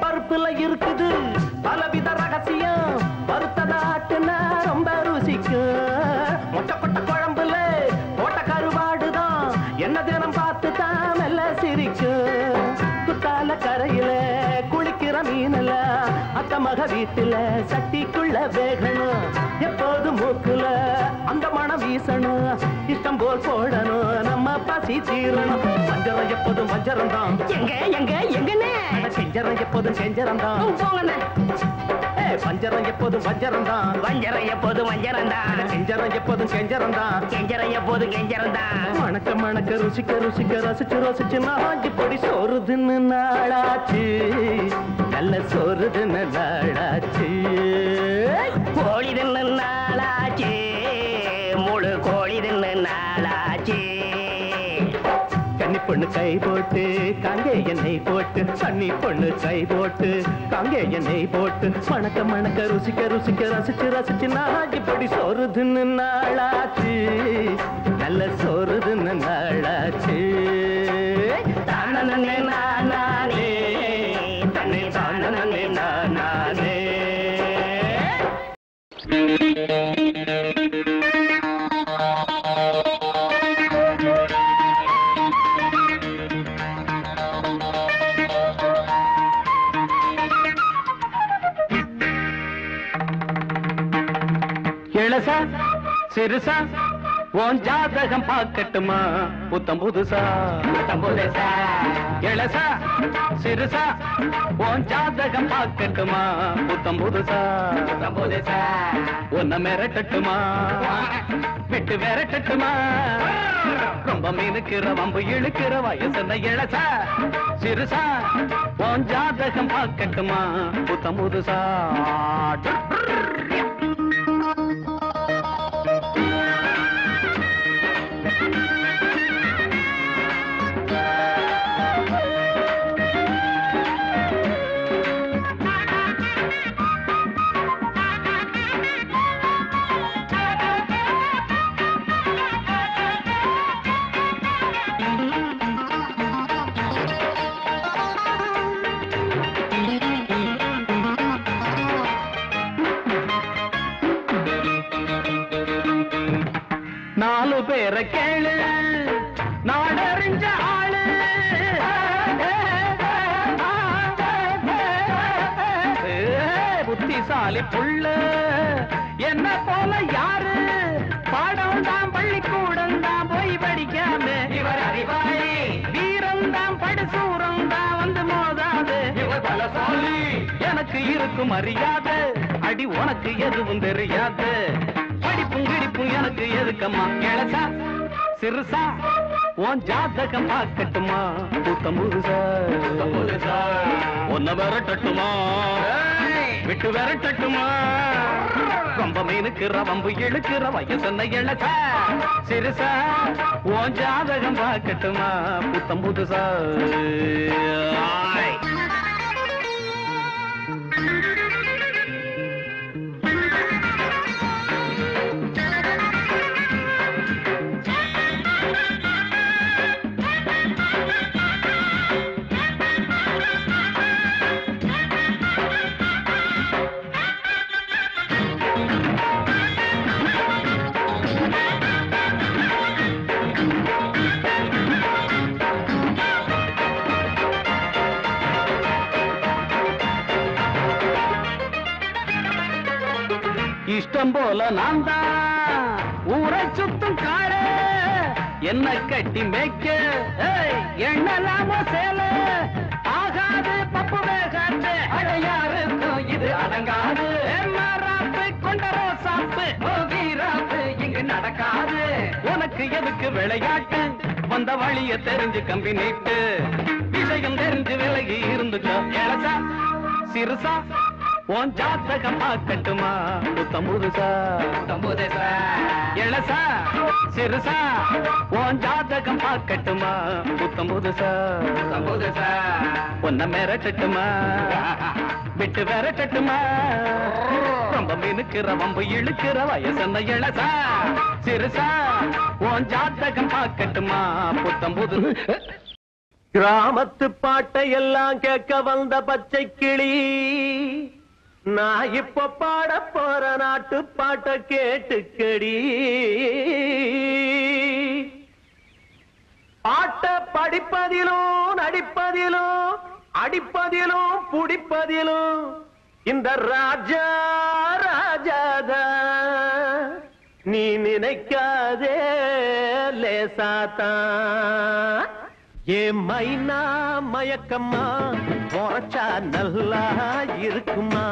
S1: பருப்புல இருக்குது பலவித ரகசியம், வறுத்ததாட்டுனா ரொம்ப ருசிக்கும். மொச்சப்பட்ட குழம்புல போட்ட கருவாடுதான் என்ன தினம் பார்த்து தான் மெல்ல சிரிக்கும். குத்தால கரையில குளிக்கிற மீனல அத்த மக வீட்டுல சட்டிக்குள்ள வேகணும். எப்போது மூக்குல அந்த மனம் வீசணும், இஷ்டம் போல் போடணும், நம்ம பசி தீரணும். வஞ்சரம் எப்போதும் வஞ்சரம் தான்,
S5: எங்க எங்க எங்கண்ணே
S1: செஞ்சரம் எப்போதும் செஞ்சரம் தான்.
S5: போங்கண்ணே.
S1: பஞ்சரம் எப்போதும் வஞ்சரம் தான்,
S5: வஞ்சரம் எப்போதும் வஞ்சரம் தான்.
S1: செஞ்சரம் எப்போதும் செஞ்சரம் தான்,
S5: கெஞ்சரம் எப்போதும் கெஞ்சரம் தான்.
S1: மணக்க மணக்க ருசிக்க ருசிக்க ரசிச்சு ரசிச்சு நாஞ்சி பொடி சோறுதுன்னு நாளாச்சு, நல்ல சோறுதுன்னு நாளாச்சு.
S5: கோழி தின்னு நாளாச்சு, முழு கோழி தின்னு நாளாச்சு.
S1: கன்னி பொண்ணு கை போட்டு காங்கேய நெய் போட்டு, கன்னி பொண்ணு கை போட்டு காங்கேய நெய் போட்டு, மணக்க மணக்க ருசிக்க ருசிக்க ரசிச்சு ரசிச்சு நாஞ்சி பொடி சோறுதுன்னு நாளாச்சு, நல்ல சோறுதுன்னு நாளாச்சு.
S5: தானே நானே தன்னை தானே நானே.
S2: இளசா சிறுசா உன் ஜாதகம் பார்க்கட்டுமா புத்தம் புதுசா? புத்தம் புதுசா. இளசா சிறுசா உன் ஜாதகம் பார்க்கட்டுமா புத்தம் புதுசா? புத்தம் புதுசா. உன்னை மிரட்டட்டுமா விட்டு விரட்டட்டுமா? ரொம்ப மீனுக்கிற வம்பு இழுக்கிற வயசுன இளசா சிறுசா உன் ஜாதகம் பார்க்கட்டுமா புத்தம் புதுசா? கேளு நாடறிஞ்ச ஆளு புத்திசாலி புள்ள என்ன போல யாரு பாடம் தான் பள்ளிக்கூடம் தான் போய் படிக்காம இவர் அறிவாளி வீரம் தான் படுசூரம் தான் வந்து மோதாது இவர் பலசாலி எனக்கு இருக்கும் அறியாது அடி உனக்கு எதுவும் தெரியாது படிப்பும் கிடிப்பும் எனக்கு எதுக்கம்மா இளசா சிறுசா உன் ஜாதகம் பார்க்கட்டுமா புத்தம் புதுசா ஒன்ன விரட்டட்டுமா விட்டு விரட்டட்டுமா ரொம்ப மீனுக்குற வம்பு இழுக்கிற வயசென்ன இளசா சிறுசா உன் ஜாதகம் பார்க்கட்டுமா புத்தம் புதுசா இஷ்டம் போல நான் தான் ஊரை சுத்தும் காடு என்ன கட்டி மேய்க்க எண்ணலாமோ சேல ஆகாது பப்பு வேகாது அடையாருக்கும் இது அடங்காது மாறாப்பு கொண்ட ரோசாப்பு வீராப்பு இங்கு நடக்காது உனக்கு எதுக்கு விளையாட்டு வந்த வழிய தெரிஞ்சு கம்பி நீட்டு விஷயம் தெரிஞ்சு விலகி இருந்துக்கோ இளசா சிறுசா உன் ஜாதகம் பார்க்கட்டுமா புத்தம் புதுசா இளசா சிறுசா உன் ஜாதகம் பார்க்கட்டுமா புத்தம் புதுசா உன்ன மிரட்டட்டுமா விட்டு விரட்டட்டுமா ரொம்ப மினுக்கிற வம்பு இழுக்கிற வயசென்ன இளசா சிறுசா உன் ஜாதகம் பார்க்கட்டுமா புத்தம் புது
S1: கிராமத்து பாட்டை எல்லாம் கேட்க வந்த பச்சை கிளி நான் இப்ப பாட போற நாட்டு பாட்ட கேட்டுக்கடி பாட்ட படிப்பதிலும் நடிப்பதிலும் அடிப்பதிலும் புடிப்பதிலும் இந்த ராஜா ராஜாதா நீ நினைக்காதே லேசாத்தா ஏ மைனா மயக்கம்மா போச்சா நல்லா இருக்குமா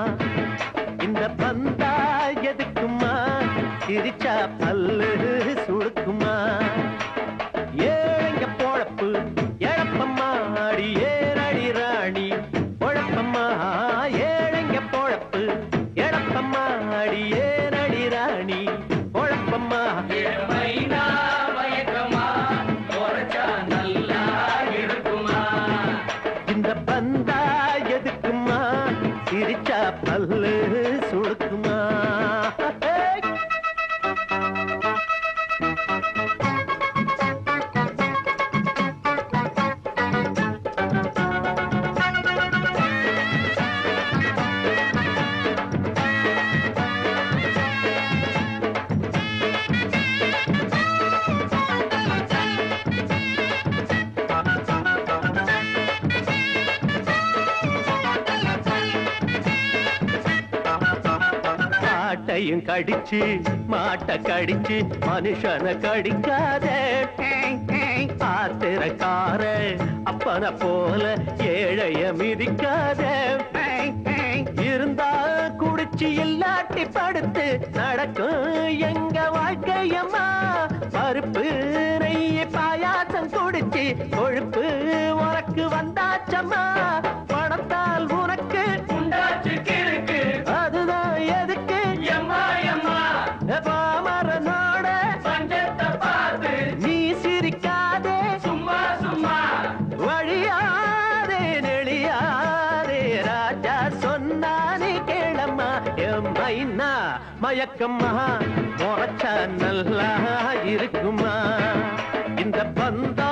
S1: இந்த பந்தா எதுக்குமா சிரிச்சா பல்லு சுடுக்குமா ஏங்க பொழப்பு எழப்பம்மா அடி ஏறடி ராணி பொழப்பம்மா ஏழைங்க பொழப்பு எழப்பம்மா அடி ஏறடி ராணி பொழப்பம்மா மைனா மயக்கம்மா போச்சா நல்லா இருக்குமா இந்த பந்தா எதுக்குமா சிரிச்சா பல்லு சுடுக்குமா மாட்டையும் கடிச்சு மாட்ட கடிச்சு மனுஷனை கடிக்காதே ஆத்திரக்கார அப்பன போல ஏழைய மிதிக்காதே இருந்தா குடிச்சு இல்லாட்டி படுத்து நடக்கும் எங்க வாழ்க்கையம்மா பருப்பு நெய்ய பாயாசம் குடிச்சு கொழுப்பு உனக்கு வந்தாச்சம்மா பணத்தால் உனக்கு உண்டாச்சு கிறுக்கு அதுதான் எதுக்கு பாமரனோட பஞ்சத்தை பார்த்து நீ சிரிக்காதே சும்மா சும்மா வழியாதே நெளியாதே ராஜா சொன்னானே கேளம்மா எம்மைனா மயக்கம்மா முறைச்சா நல்லா இருக்குமா இந்த பந்தா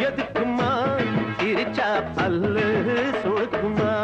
S1: எதுக்குமா சிரிச்சா பல்லு சுடுக்குமா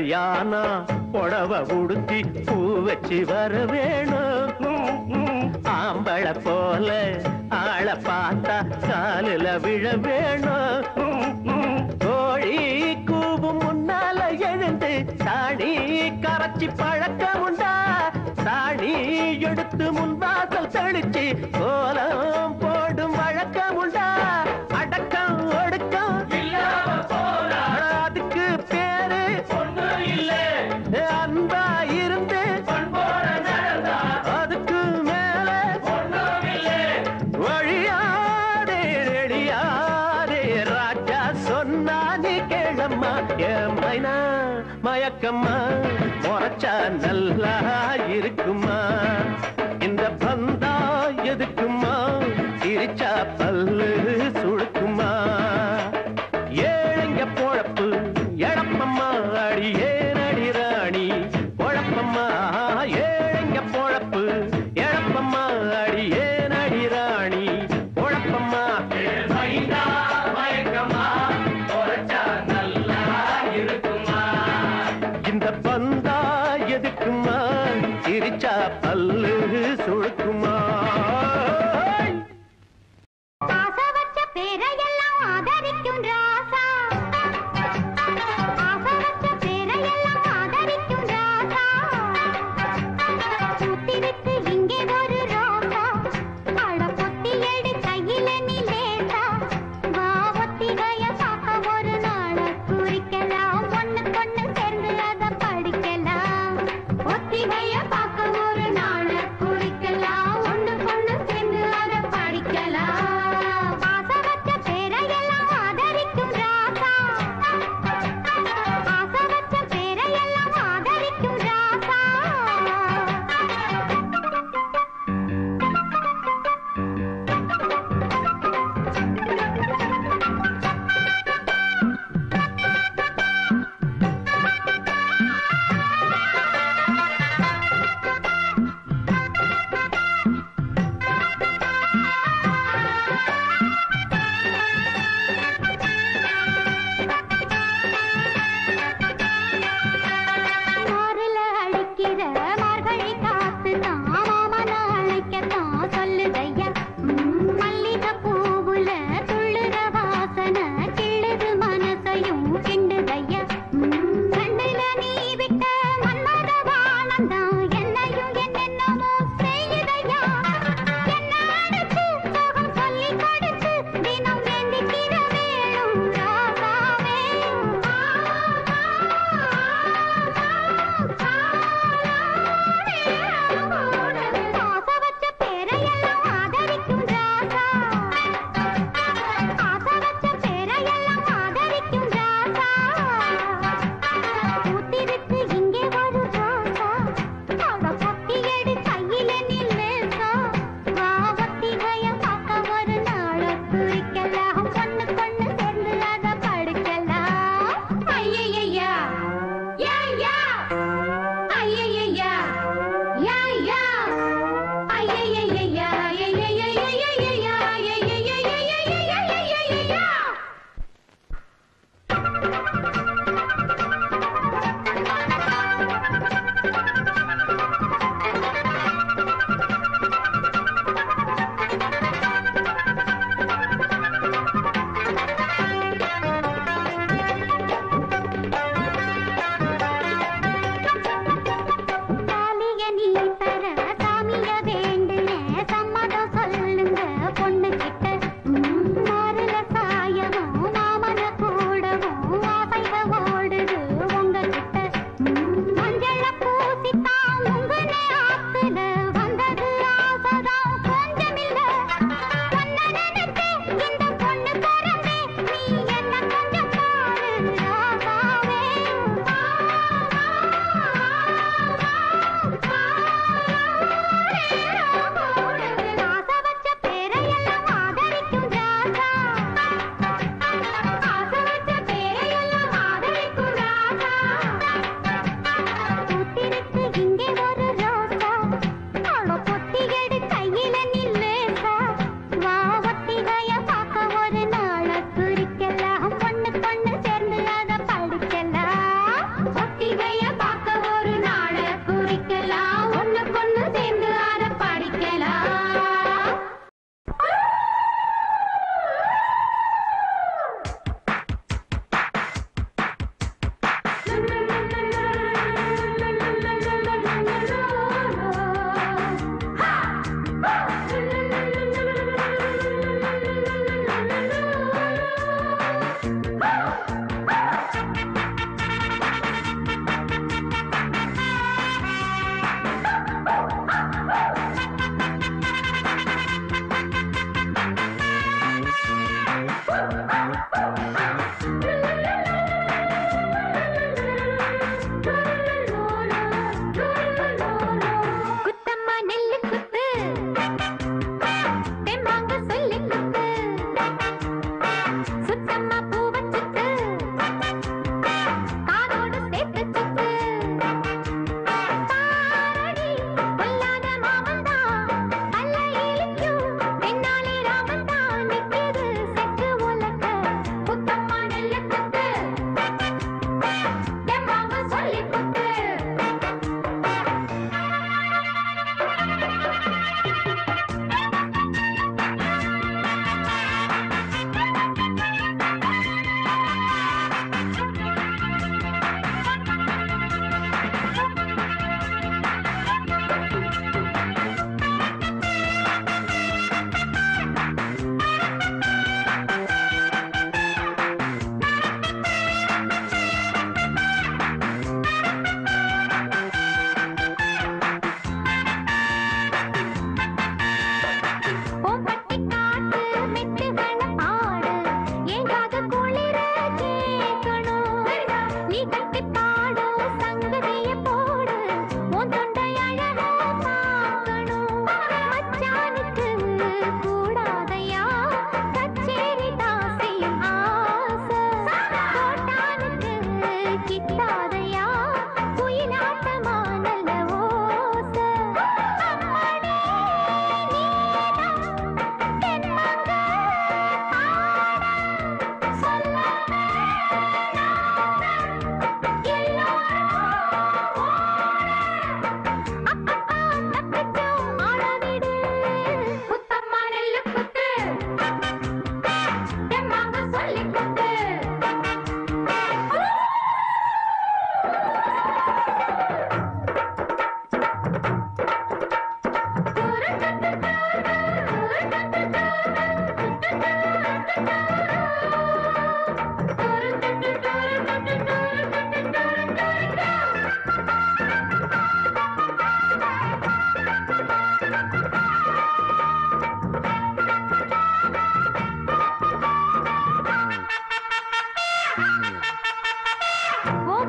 S1: கல்யாணா புடவை உடுத்தி பூ வச்சு வர வேணும் ஆம்பளை போல ஆளை பார்த்தா காலில விழ வேணும் கோழி கூவும் முன்னால எழுந்து சாணி கரைச்சி பழக்கம் உண்டா சாணி எடுத்து முன்வாசல் தெளிச்சு கோலம் போடும் வழக்கம் உண்டா அடக்கம் ஒடுக்கம் அதுக்கு பேரு அன்பா இருந்து அதுக்கு மேல வழியாதே ரெடியாதே ராஜா சொன்னா நீ கேளம்மா என் மைனா மயக்கம்மா முறைச்சா நல்லா இருக்குமா இந்த பந்தா எதுக்குமா சிரிச்சா பல்லு சுழுக்குமா ஏழைங்க பொழப்பு எழப்பம்மா அடி ஏனடி ராணி பொழப்பம்மா ஏழைங்க பொழப்பு எழப்பம்மா அடி ஏனடி ராணி பொழப்பம்மா மயக்கம்மா முறைச்சா நல்லா இருக்குமா இந்த பந்தா எதுக்குமா சிரிச்சா பல்லு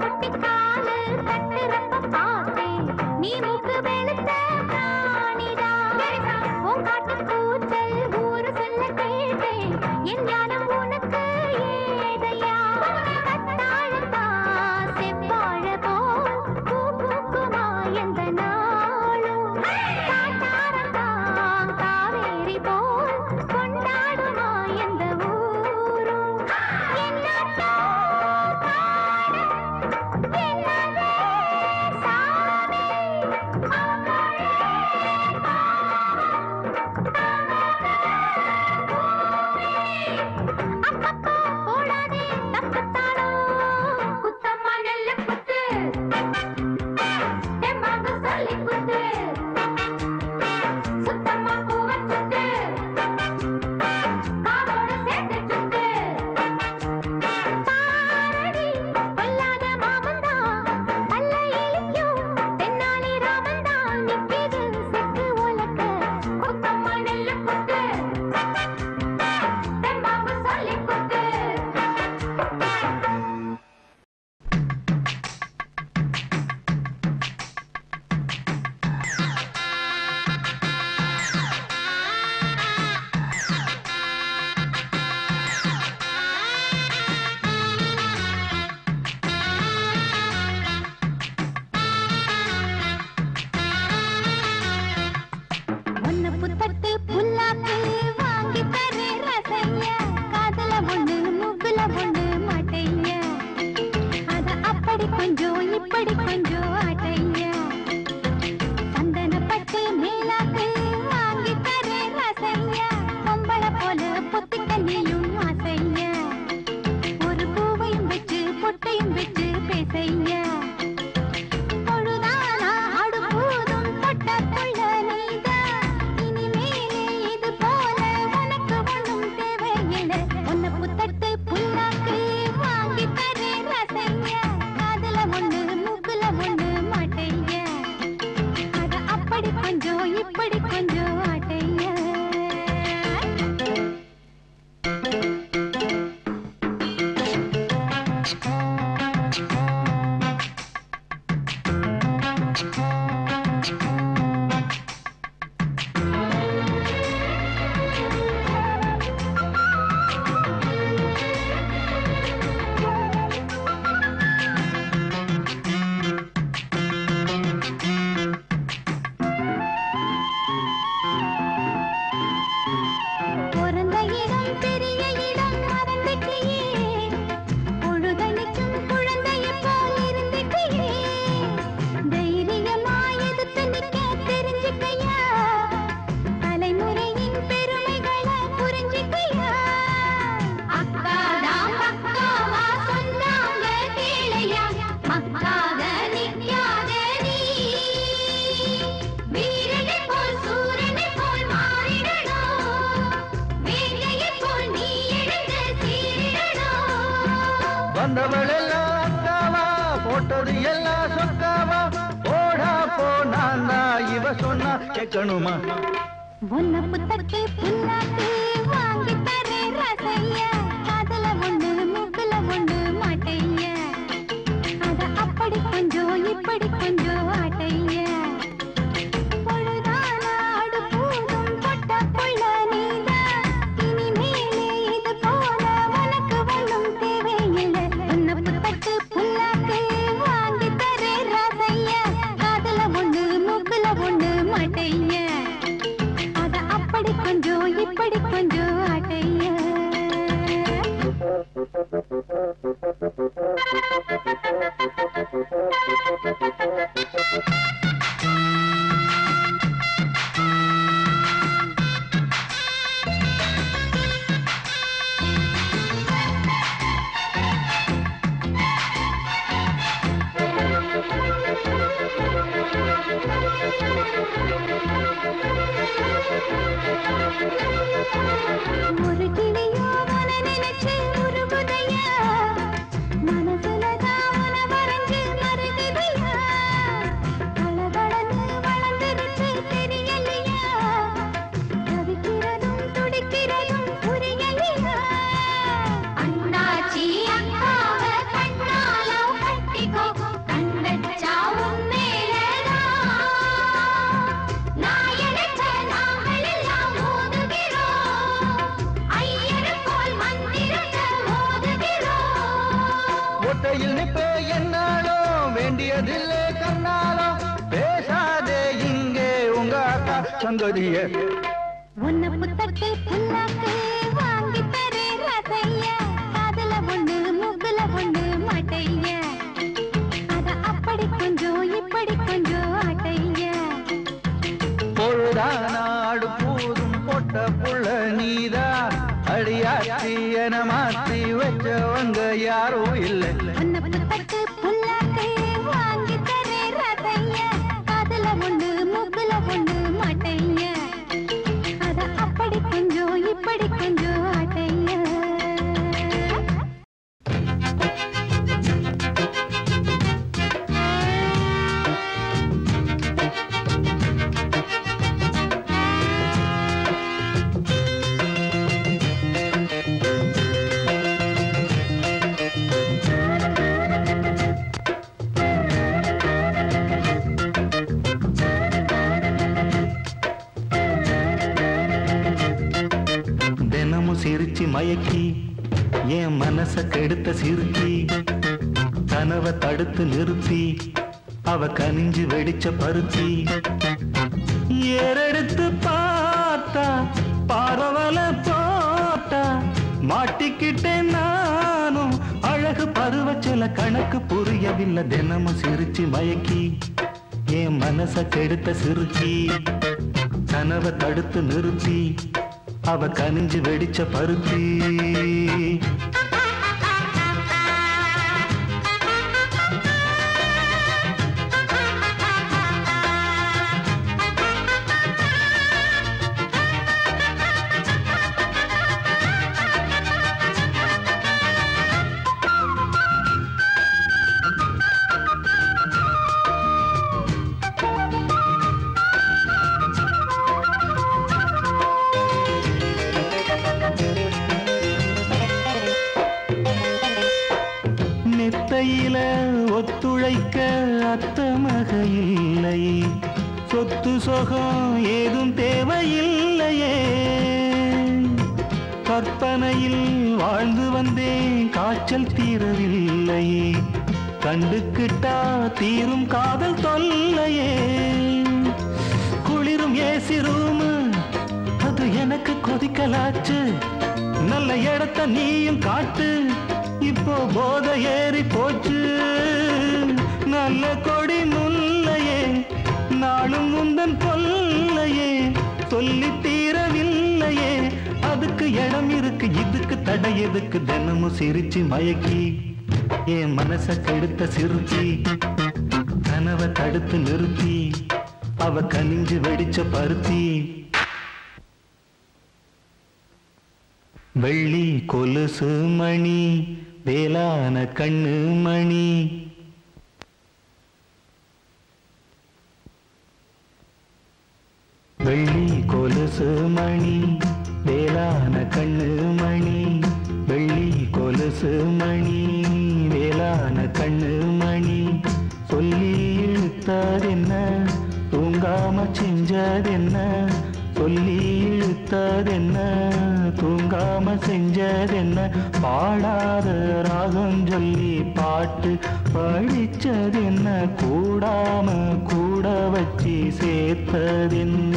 S4: குட்டி காலு தட்டுறப்ப பார்த்தேன் நீ மூக்கு வெளுத்த பிராணிடா உன் காட்டு கூச்சல் ஊரு சொல்ல கேட்டேன் என் ஞானம் உனக்கு ஏதையா கத்தாழத்தான் செவ்வாழ போல் பூ பூக்குமா எந்த நாளும் காட்டாரத்தான் காவேரி போல் கொண்டாடுமா எந்த ஊரும் என்னத்தோ காடு என்னதே சாமி அப்பப்பா போடாதே தப்புத்தாளோ குத்தம்மா நெல்ல குத்து தெம்மாங்க சொல்லி குத்து சுத்தம்மா பூவ சுத்து காதோட சேர்த்து சுத்து பாரடி பொல்லாத மாமன்தான் பல்ல இழிக்கும் தென்னாலி ராமன்தான் நிக்கிது செக்கு உலக்க குத்தம்மா நெல்ல குத்து தெம்மாங்க சொல்லி குத்து ஒன்னு புத்தட்டு புல்லாக்கு வாங்கி தரேன் ரசைய காதுல ஒண்ணு மூக்குல ஒண்ணு மாட்டைய அத அப்படி கொஞ்சம் இப்படி கொஞ்சம் ஆட்டைய சந்தனப்பட்டு மேலாக்கு வாங்கி தரேன் ரசைய பொம்பள போல பொத்திக்க நீயும் ஆசைய ஒரு பூவையும் வச்சு பொட்டையும் வச்சு பேசைய பொழுதானா அடுப்பூதும் தொட்ட புள்ள நீதான் இனிமேலே இது போல உனக்கு ஒண்ணும் தேவையில்லை ஒன்ன புத்தட்டு புல்லாக்கு வாங்கி தரேன் ரசைய காதுல ஒண்ணு மூக்குல ஒண்ணு மாட்டைய அத அப்படி கொஞ்சம் இப்படி கொஞ்சம் ஆட்டைய பிறந்த இடம் பெரிய இடம் மறந்துட்டியே பொழுதனைக்கும் குழந்தைய போல் இருந்துட்டியே தைரியமா எதிர்த்து நிக்க தெரிஞ்சுக்கையா தலைமுறையின் பெருமைகளை புரிஞ்சுக்கையா அக்காதான் பக்காவா சொன்னாங்க கேளையா மக்காத நிக்காத நீ வீரனை போல் சூரனை போல் மாறிடணும் வேங்கையை போல் நீ எழுந்து சீரிடணும்
S2: வந்தவளெல்லாம் அக்காவா போட்டது எல்லாம் சொக்காவா போடா போனா இவ சொன்னா கேட்கணுமா
S4: ஒன்ன புத்தட்டு புல்லாக்கு வாங்கி தரேன் ரசைய காதுல ஒண்ணு மூக்குல ஒண்ணு மாட்டைய அத அப்படி கொஞ்சம் இப்படி கொஞ்சம் ஆட்டைய பொழுதானா அடுப்பூதும் பொட்ட புள்ள நீதான் இனிமேலே இது போல உனக்கு ஒண்ணும் தேவையில்லை ஒன்ன புத்தட்டு புல்லாக்கு வாங்கி தரேன் ரசைய காதுல ஒண்ணு மூக்குல ஒண்ணு மாட்டைய அத அப்படி கொஞ்சம் இப்படி கொஞ்சம் ஆட்டைய ஒரு கிளியோ உன நினைச்சு உருகுதையா மனசுலதான் உன வரைஞ்சு
S6: சங்கதிய
S4: உன்னை புத்தட்டு புல்லாக்கு வாங்கி தரே ரசைய காதுல ஒண்ணு மூக்குல ஒண்ணு மாட்டைய அத அப்படி கொஞ்சம் இப்படி கொஞ்சம் ஆட்டைய
S6: பொழுதா நாடு பூதும் பொட்ட புள்ள நீதா அடியாச்சி என மாத்தி வச்சவங்க யாரும் இல்லை
S4: உன்னை புத்தட்டு புல்லாக்கு வாங்கி தரே ரசைய காதுல ஒண்ணு மூக்குல ஒண்ணு மாட்டைய அத அப்படி கொஞ்சம் இப்படி கொஞ்சம் ஆட்டைய
S1: சிரிச்சு மயக்கி என் மனச கெடுத்த சிறுக்கி கனவை தடுத்து நிறுத்தி அவ கனிஞ்சு வெடிச்ச பருத்தி ஏறெடுத்து பார்த்தா பரவல போட்டா மாட்டிக்கிட்டேன் நானும் அழகு பருவச்சல கணக்கு புரியவில்லை தினமும் சிரிச்சு மயக்கி என் மனச கெடுத்த சிறுக்கி கனவை தடுத்து நிறுத்தி அவ கனிஞ்சு வெடிச்ச பருத்தி மெத்தையில ஒத்துழைக்க அத்த மக இல்லை சொத்து சொகம் ஏதும் தேவையில்லையே கற்பனையில் வாழ்ந்து வந்தேன் காய்ச்சல் தீரவில்லையே கண்டுக்கிட்டா தீரும் காதல் தொல்லையே குளிரும் ஏசி ரூமு அது எனக்கு கொதிக்கலாச்சு நல்ல இடத்த நீயும் காட்டு இப்போ போத ஏறி போச்சு நல்ல கொடி முல்லையே நாளும் முந்தன் கொல்லையே சொல்லி தீரவில்லையே அதுக்கு இடம் இருக்கு இதுக்கு தடை எதுக்கு தினமும் சிரிச்சு மயக்கி என் மனச கெடுத்த சிறுக்கி கனவை தடுத்து நிறுத்தி அவ கனிஞ்சு வெடிச்ச பருத்தி வெள்ளி கொலுசு மணி வேளான கண்ணு மணி வெள்ளி கொலுசு மணி வேளான கண்ணு மணி வெள்ளி கொலுசு மணி வேளான கண்ணு மணி சொல்லி இழுத்ததென்ன தூங்காம செஞ்சதென்ன சொல்லி இழுத்ததென்ன தூங்காம செஞ்சதென்ன பாடாத ராகம் சொல்லி பாட்டு படிச்சதென்ன கூடாம கூட வச்சு சேர்த்ததென்ன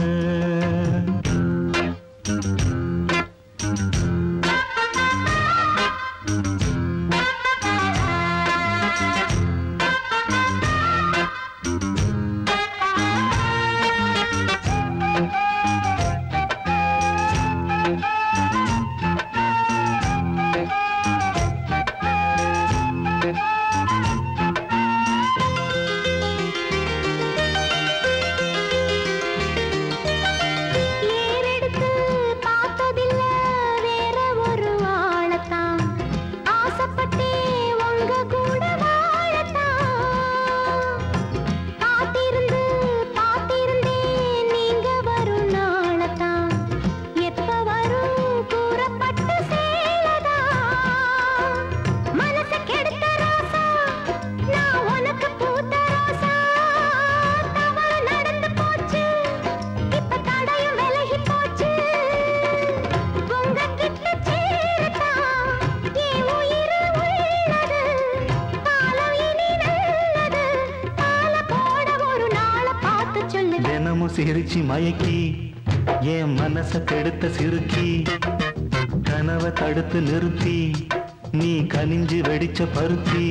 S1: சிரிச்சி மயக்கி என் மனச கெடுத்த சிறுக்கி கனவை தடுத்து நிறுத்தி நீ கனிஞ்சு வெடிச்ச பருத்தி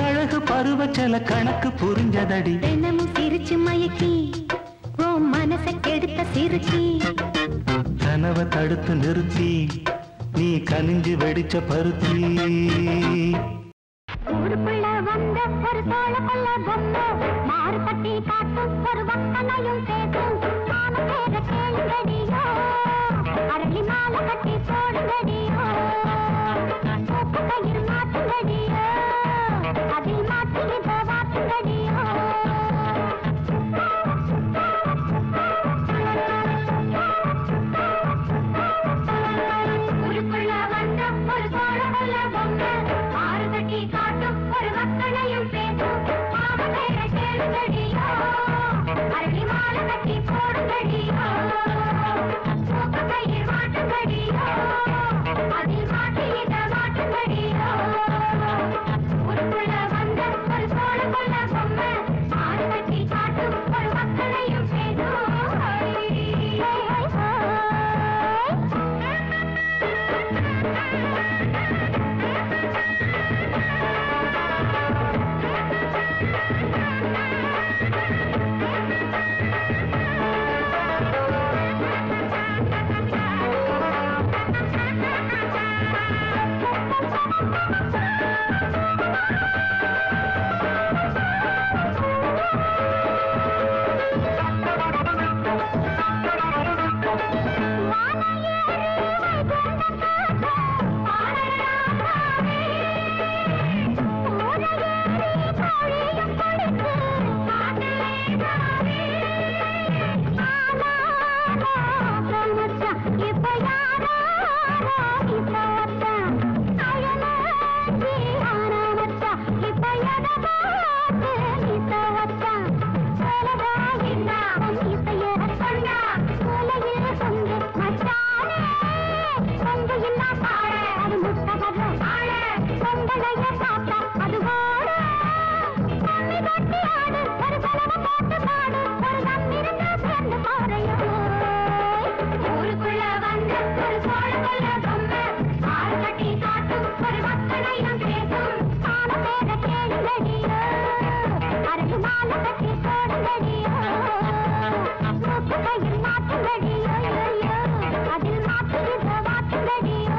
S1: அழகு பருவச்சல கணக்கு புரிஞ்சதடி
S4: தினமும் சிரிச்சு மயக்கி ஓ மனச கெடுத்த சிறுக்கி
S1: கனவை தடுத்து நிறுத்தி நீ கனிஞ்சு வெடிச்ச பருத்தி
S4: ஊருக்குள்ள வந்த ஒரு சோழ கொல்ல பொம்மை மாறு கட்டி காட்டும் ஒரு வக்கனையும் பேசும் மாம பேர கேளுங்கடியோ அரளி மாலை கட்டி போடுங்கடியோ பூப்பு கயிறு மாட்டுங்கடியோ அதில் மாட்டி இத வாட்டுங்கடியோ ஊருக்குள்ள வந்த ஒரு சோழ கொல்ல பொம்மை மாறு கட்டி காட்டும் ஒரு வக்கனையும் பேசும் மாம பேர கேளுங்கடியோ அரளி மாலை கட்டி போடுங்கடியோ பூப்பு கயிறு மாட்டுங்கடியோ அதில் மாட்டி இத வாட்டுங்கடியோ ஊருக்குள்ள வந்த ஒரு சோழ கொல்ல பொம்மை மாறு கட்டி காட்டும் ஒரு வக்கனையும் பேசும் ஊருக்குள்ள வந்த ஒரு சோழ கொல்ல பொம்மை மாறு கட்டி காட்டும் ஒரு வக்கனையும் பேசும் மாம பேர கேளுங்கடியோ அரளி மாலை கட்டி போடுங்கடியோ பூப்பு கயிறு மாட்டுங்கடியோ அதில் மாட்டி இத வாட்டுங்கடியோ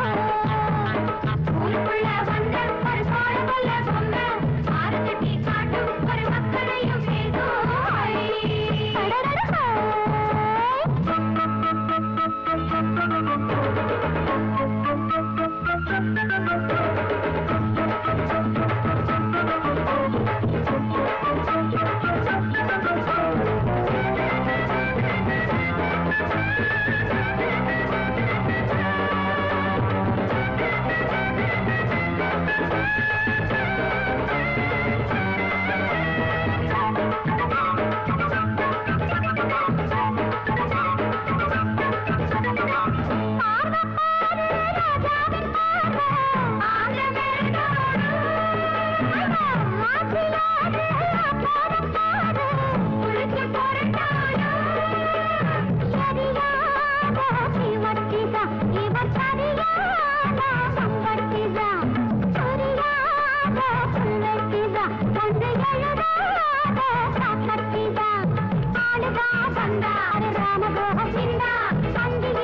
S4: ஊருக்குள்ள வந்த ஒரு சோழ கொல்ல பொம்மை மாறு கட்டி காட்டும் ஒரு வக்கனையும் பேசும்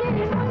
S4: ராம